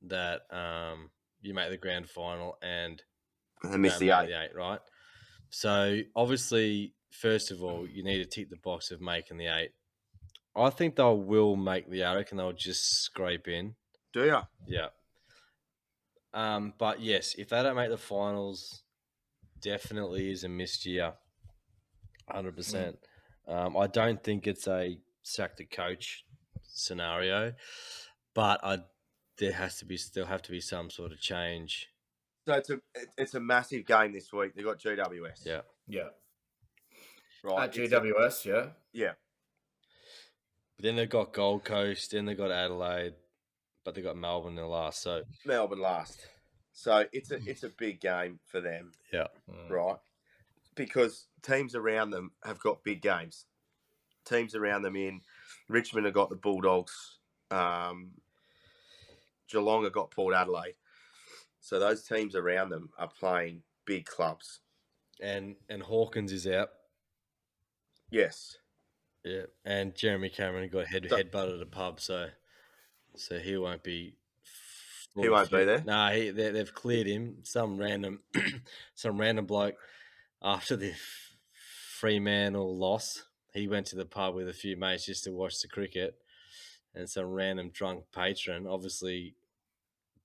that you make the grand final and miss the eight, right? So obviously, first of all, you need to tick the box of making the 8. I think they will make the 8 and they'll just scrape in. Do you? Yeah. But yes, if they don't make the finals, definitely is a missed year. 100%. I don't think it's a sack the coach scenario, but there still have to be some sort of change. So it's a massive game this week. They got GWS. Yeah. Right. At GWS, yeah. But then they've got Gold Coast, then they've got Adelaide, but they got Melbourne in the last. So Melbourne last. So it's a big game for them. Yeah. Right. Because teams around them have got big games. Teams around them in Richmond have got the Bulldogs. Geelong have got Port Adelaide. So those teams around them are playing big clubs. And Hawkins is out. Yes. Yeah, and Jeremy Cameron got headbutted at a pub, so he won't be. He won't be there. No, they've cleared him. Some random bloke after the Fremantle loss, he went to the pub with a few mates just to watch the cricket, and some random drunk patron obviously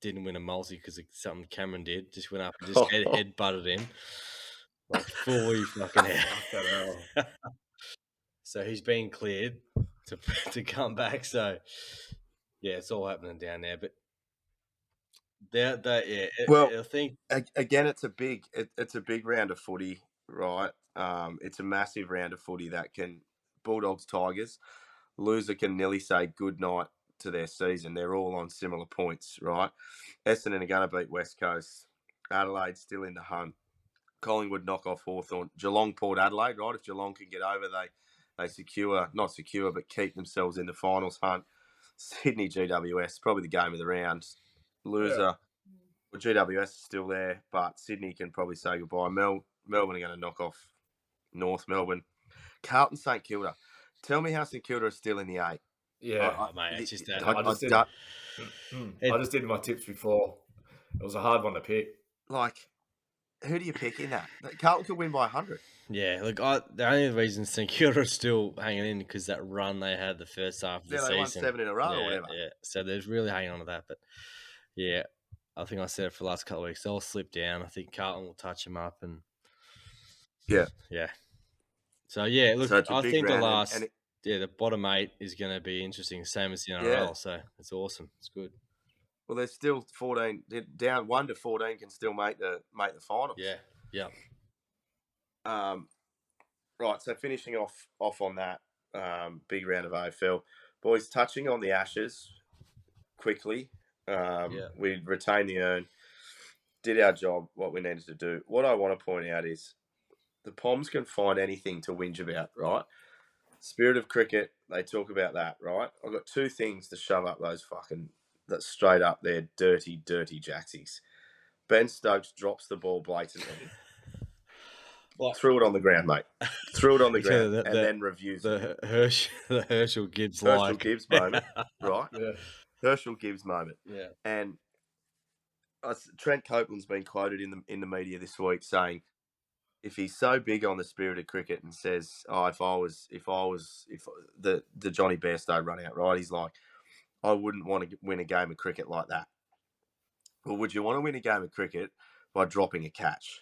didn't win a multi because something Cameron did. Just went up and just headbutted him like fully fucking hell. So he's been cleared to come back. So yeah, it's all happening down there. But I think again, it's a big round of footy, right? It's a massive round of footy that can Bulldogs Tigers. Loser can nearly say good night to their season. They're all on similar points, right? Essendon are going to beat West Coast. Adelaide still in the hunt. Collingwood knock off Hawthorn. Geelong Port Adelaide, right? If Geelong can get over, they not secure, but keep themselves in the finals hunt. Sydney GWS, probably the game of the round. Loser. Well, GWS is still there, but Sydney can probably say goodbye. Melbourne are going to knock off North Melbourne. Carlton St Kilda. Tell me how St Kilda is still in the 8. Yeah, mate. It's just that. I just did my tips before. It was a hard one to pick. who do you pick in that? Carlton could win by 100. Yeah, look, the only reason St Kilda are still hanging in because that run they had the first half of the Yeah, season. they won 7 in a row or whatever. Yeah, so they're really hanging on to that. But yeah, I think I said it for the last couple of weeks. They'll slip down. I think Carlton will touch them up, and yeah. So yeah, look, So it's a I big think the round last, the bottom 8 is going to be interesting, same as the NRL. Yeah. So it's awesome. It's good. Well, there's still 14 down. 1 to 14 can still make the finals. Yeah. Right. So finishing off on that big round of AFL, boys. Touching on the Ashes quickly. We retained the urn, did our job, what we needed to do. What I want to point out is the Poms can find anything to whinge about, right? Spirit of cricket, they talk about that, right? I've got 2 things to shove up those that's straight up there, dirty jacksies. Ben Stokes drops the ball blatantly. Threw it on the ground, mate. Threw it on the ground and then reviews it. The Herschel Gibbs moment, right? Yeah. Herschel Gibbs moment. Yeah. And Trent Copeland's been quoted in the media this week saying, if he's so big on the spirit of cricket and says, "Oh, if the Johnny Bairstow run out right," he's like, "I wouldn't want to win a game of cricket like that." Well, would you want to win a game of cricket by dropping a catch,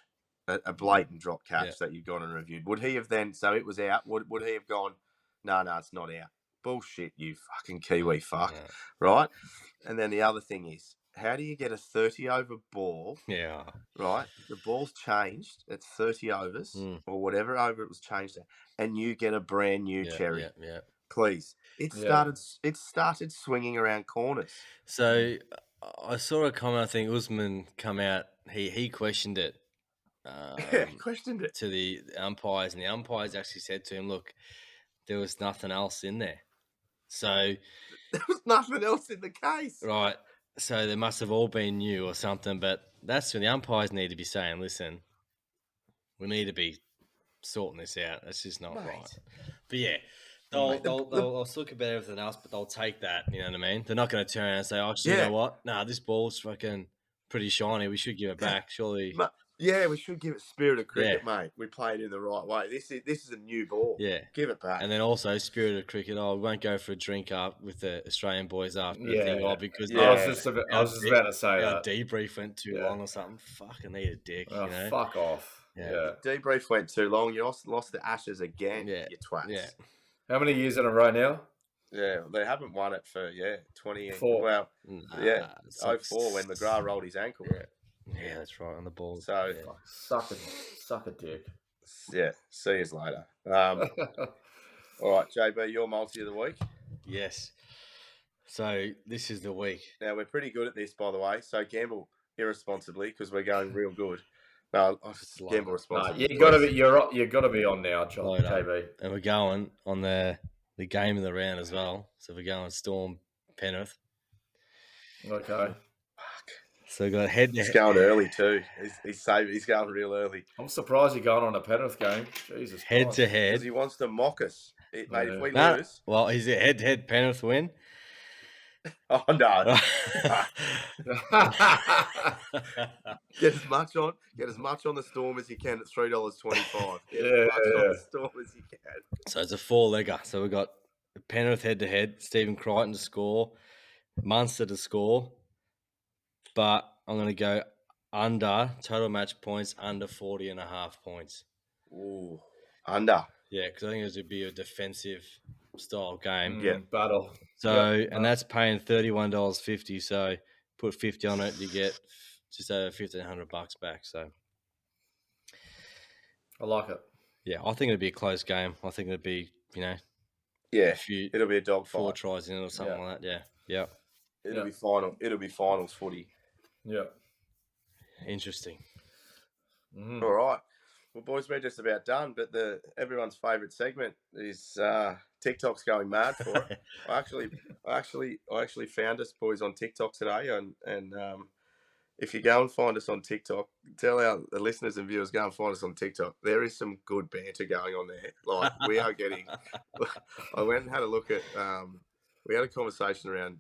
a blatant drop catch that you've gone and reviewed? Would he have then? So it was out. Would he have gone? No, it's not out. Bullshit, you fucking Kiwi fuck, right? And then the other thing is, how do you get a 30-over ball? Yeah. Right? The ball's changed at 30 overs or whatever over it was changed at, and you get a brand new cherry. Yeah. Please. It started swinging around corners. So I saw a comment, I think Usman come out, he questioned it. Questioned it. To the umpires, and the umpires actually said to him, look, there was nothing else in there. So there was nothing else in the case. Right. So they must have all been new or something, but that's when the umpires need to be saying, listen, we need to be sorting this out. That's just not right. But yeah, they'll look about everything else, but they'll take that, you know what I mean? They're not going to turn around and say, actually, you know what? Nah, this ball's fucking pretty shiny. We should give it back, surely. Yeah, we should give it spirit of cricket, mate. We played in the right way. This is a new ball. Yeah. Give it back. And then also spirit of cricket. We won't go for a drink up with the Australian boys after the thing. Because I was just about to say that. Debrief went too long or something. Fucking need a dick, you know? Fuck off. Yeah. Debrief went too long. You lost the Ashes again, you twats. Yeah. How many years in a row now? Yeah, they haven't won it for 20 years. 4. Well, 04 when McGrath rolled his ankle. Yeah, that's right, on the ball. So suck a dick. Yeah, see you later. All right, JB, your multi of the week. Yes. So this is the week. Now we're pretty good at this, by the way. So gamble irresponsibly because we're going real good. No, gamble responsibly. You got to be on now, John, JB. And we're going on the game of the round as well. So we're going Storm Penrith. Okay. So we got head. He's going early too. He's going real early. I'm surprised you're going on a Penrith game. Jesus. Head to head. Because he wants to mock us, mate. If we lose, well, is it head to head Penrith win? Oh no! Get as much on the Storm as you can at $3.25. Get as much on the Storm as you can. So it's a 4-legger. So we've got Penrith head to head. Stephen Crichton to score. Munster to score. But I'm going to go under total match points, under 40.5 points. Ooh, under. Yeah, because I think it would be a defensive style game. Battle. So, and that's paying $31.50. So put 50 on it, you get just over $1,500 back. So I like it. Yeah, I think it'd be a close game. I think it'd be, it'll be a dogfight. 4 tries in it or something like that. Yeah. It'll be final. It'll be finals footy. Yeah. Interesting. Mm. All right. Well, boys, we're just about done, but everyone's favourite segment is TikTok's going mad for it. I actually found us, boys, on TikTok today, and if you go and find us on TikTok, tell the listeners and viewers, go and find us on TikTok. There is some good banter going on there. Like, we are getting... I went and had a look at... we had a conversation around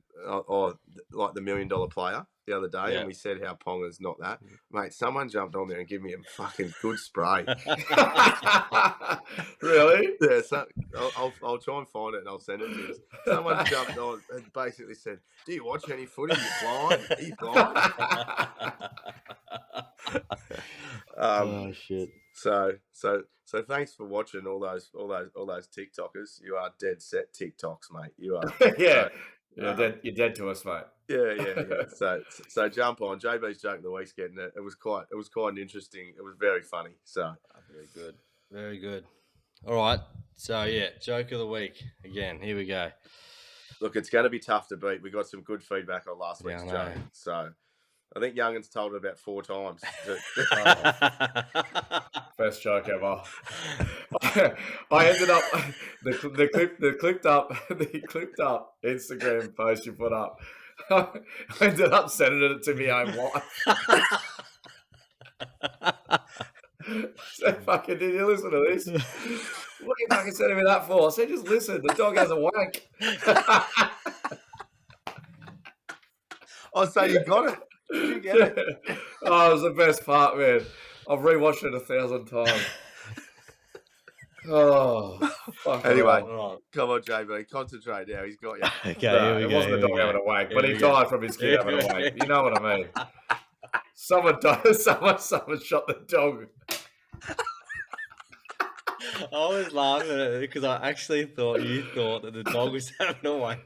like the $1 Million Player the other day, and we said how Ponga's not that. Mate, someone jumped on there and gave me a fucking good spray. Really? Yeah, so I'll try and find it and I'll send it to you. Someone jumped on and basically said, "Do you watch any footy? Are you blind? Are you blind?" Oh shit! So thanks for watching all those TikTokers. You are dead set TikToks, mate. You are. Yeah. You're dead to us, mate. Yeah. So jump on. JB's joke of the week's getting it. It was quite interesting. It was very funny. So Very good. All right. So yeah, joke of the week again. Here we go. Look, it's going to be tough to beat. We got some good feedback on last week's joke. So I think Youngin's told it about 4 times. Best joke ever. I ended up the clipped up Instagram post you put up. I ended up sending it to my own wife. So fucking, did you listen to this? What are you fucking sending me that for? I said, just listen. The dog has a wank. Oh, so you got it? Did you get it? Oh, it was the best part, man. I've rewatched it 1,000 times. Oh, fuck. Anyway, come on, JB. Concentrate now. He's got you. Okay, no, it wasn't the dog having a wank, but he died from his kid having a wank. You know what I mean? Someone died. Someone shot the dog. I was laughing at it because I actually thought you thought that the dog was having a wank.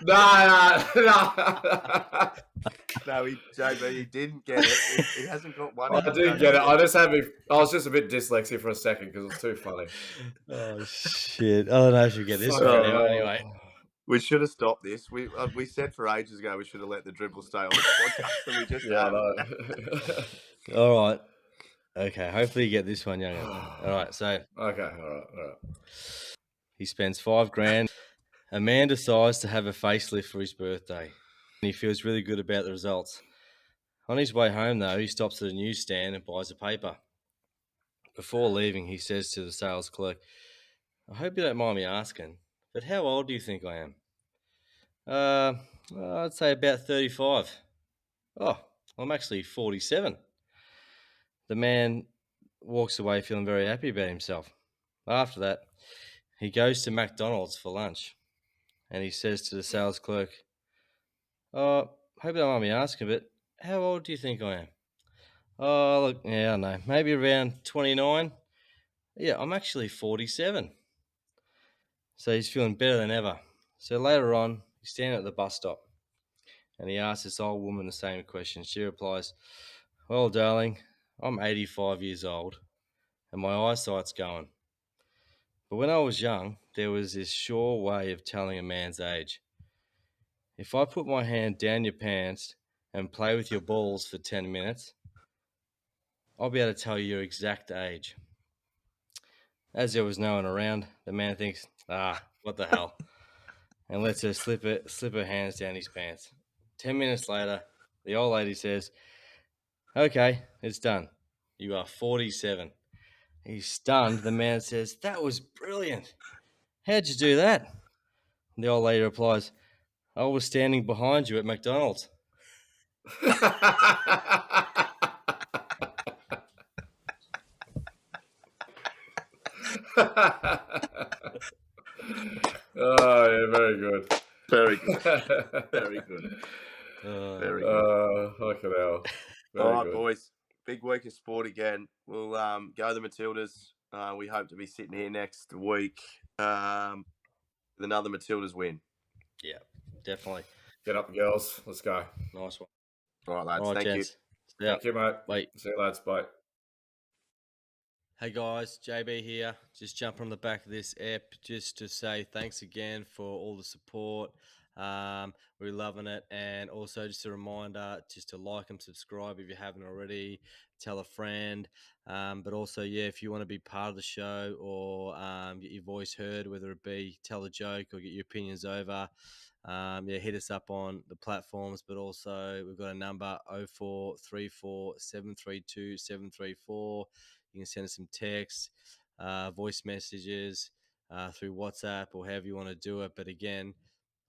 No. No, JB, he didn't get it. He hasn't got one. I didn't get it. I was just a bit dyslexic for a second because it was too funny. Oh shit! I don't know if you get this one anyway. We should have stopped this. We said for ages ago we should have let the dribble stay on the podcast, and we just I know. All right. Okay. Hopefully you get this one, Young. All right. So. Okay. All right. He spends $5,000. A man decides to have a facelift for his birthday. And he feels really good about the results. On his way home, though, he stops at a newsstand and buys a paper. Before leaving, he says to the sales clerk, "I hope you don't mind me asking, but how old do you think I am?" I'd say about 35. "Oh, I'm actually 47. The man walks away feeling very happy about himself. After that, he goes to McDonald's for lunch. And he says to the sales clerk, "Oh, hope you don't mind me asking, but how old do you think I am?" "Oh, look, yeah, I know. Maybe around 29. Yeah, I'm actually 47. So he's feeling better than ever. So later on, he's standing at the bus stop and he asks this old woman the same question. She replies, "Well, darling, I'm 85 years old and my eyesight's going. But when I was young, there was this sure way of telling a man's age. If I put my hand down your pants and play with your balls for 10 minutes, I'll be able to tell you your exact age." As there was no one around, the man thinks, what the hell, and lets her slip her hands down his pants. 10 minutes later, the old lady says, "Okay, it's done. You are 47. He's stunned. The man says, "That was brilliant. How'd you do that?" And the old lady replies, "I was standing behind you at McDonald's." Oh, yeah, very good. Very good. Very good. Very good. Fucking hell. All right, boys. Big week of sport again. We'll go the Matildas. We hope to be sitting here next week with another Matildas win. Yeah, definitely. Get up, girls. Let's go. Nice one. All right, lads. All right, Thank gents. you. Yeah. Thank you, mate. Wait. See you, lads. Bye. Hey guys, JB here. Just jumping on the back of this app just to say thanks again for all the support. We're loving it. And also just a reminder just to like and subscribe if you haven't already. Tell a friend. But also, if you want to be part of the show or get your voice heard, whether it be tell a joke or get your opinions over, hit us up on the platforms. But also we've got a number 0434 732 734. You can send us some texts, voice messages through WhatsApp or however you want to do it. But again,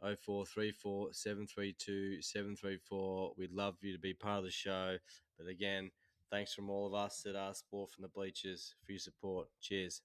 0434 732 734. We'd love you to be part of the show. But again, thanks from all of us at Sport from the Bleachers for your support. Cheers.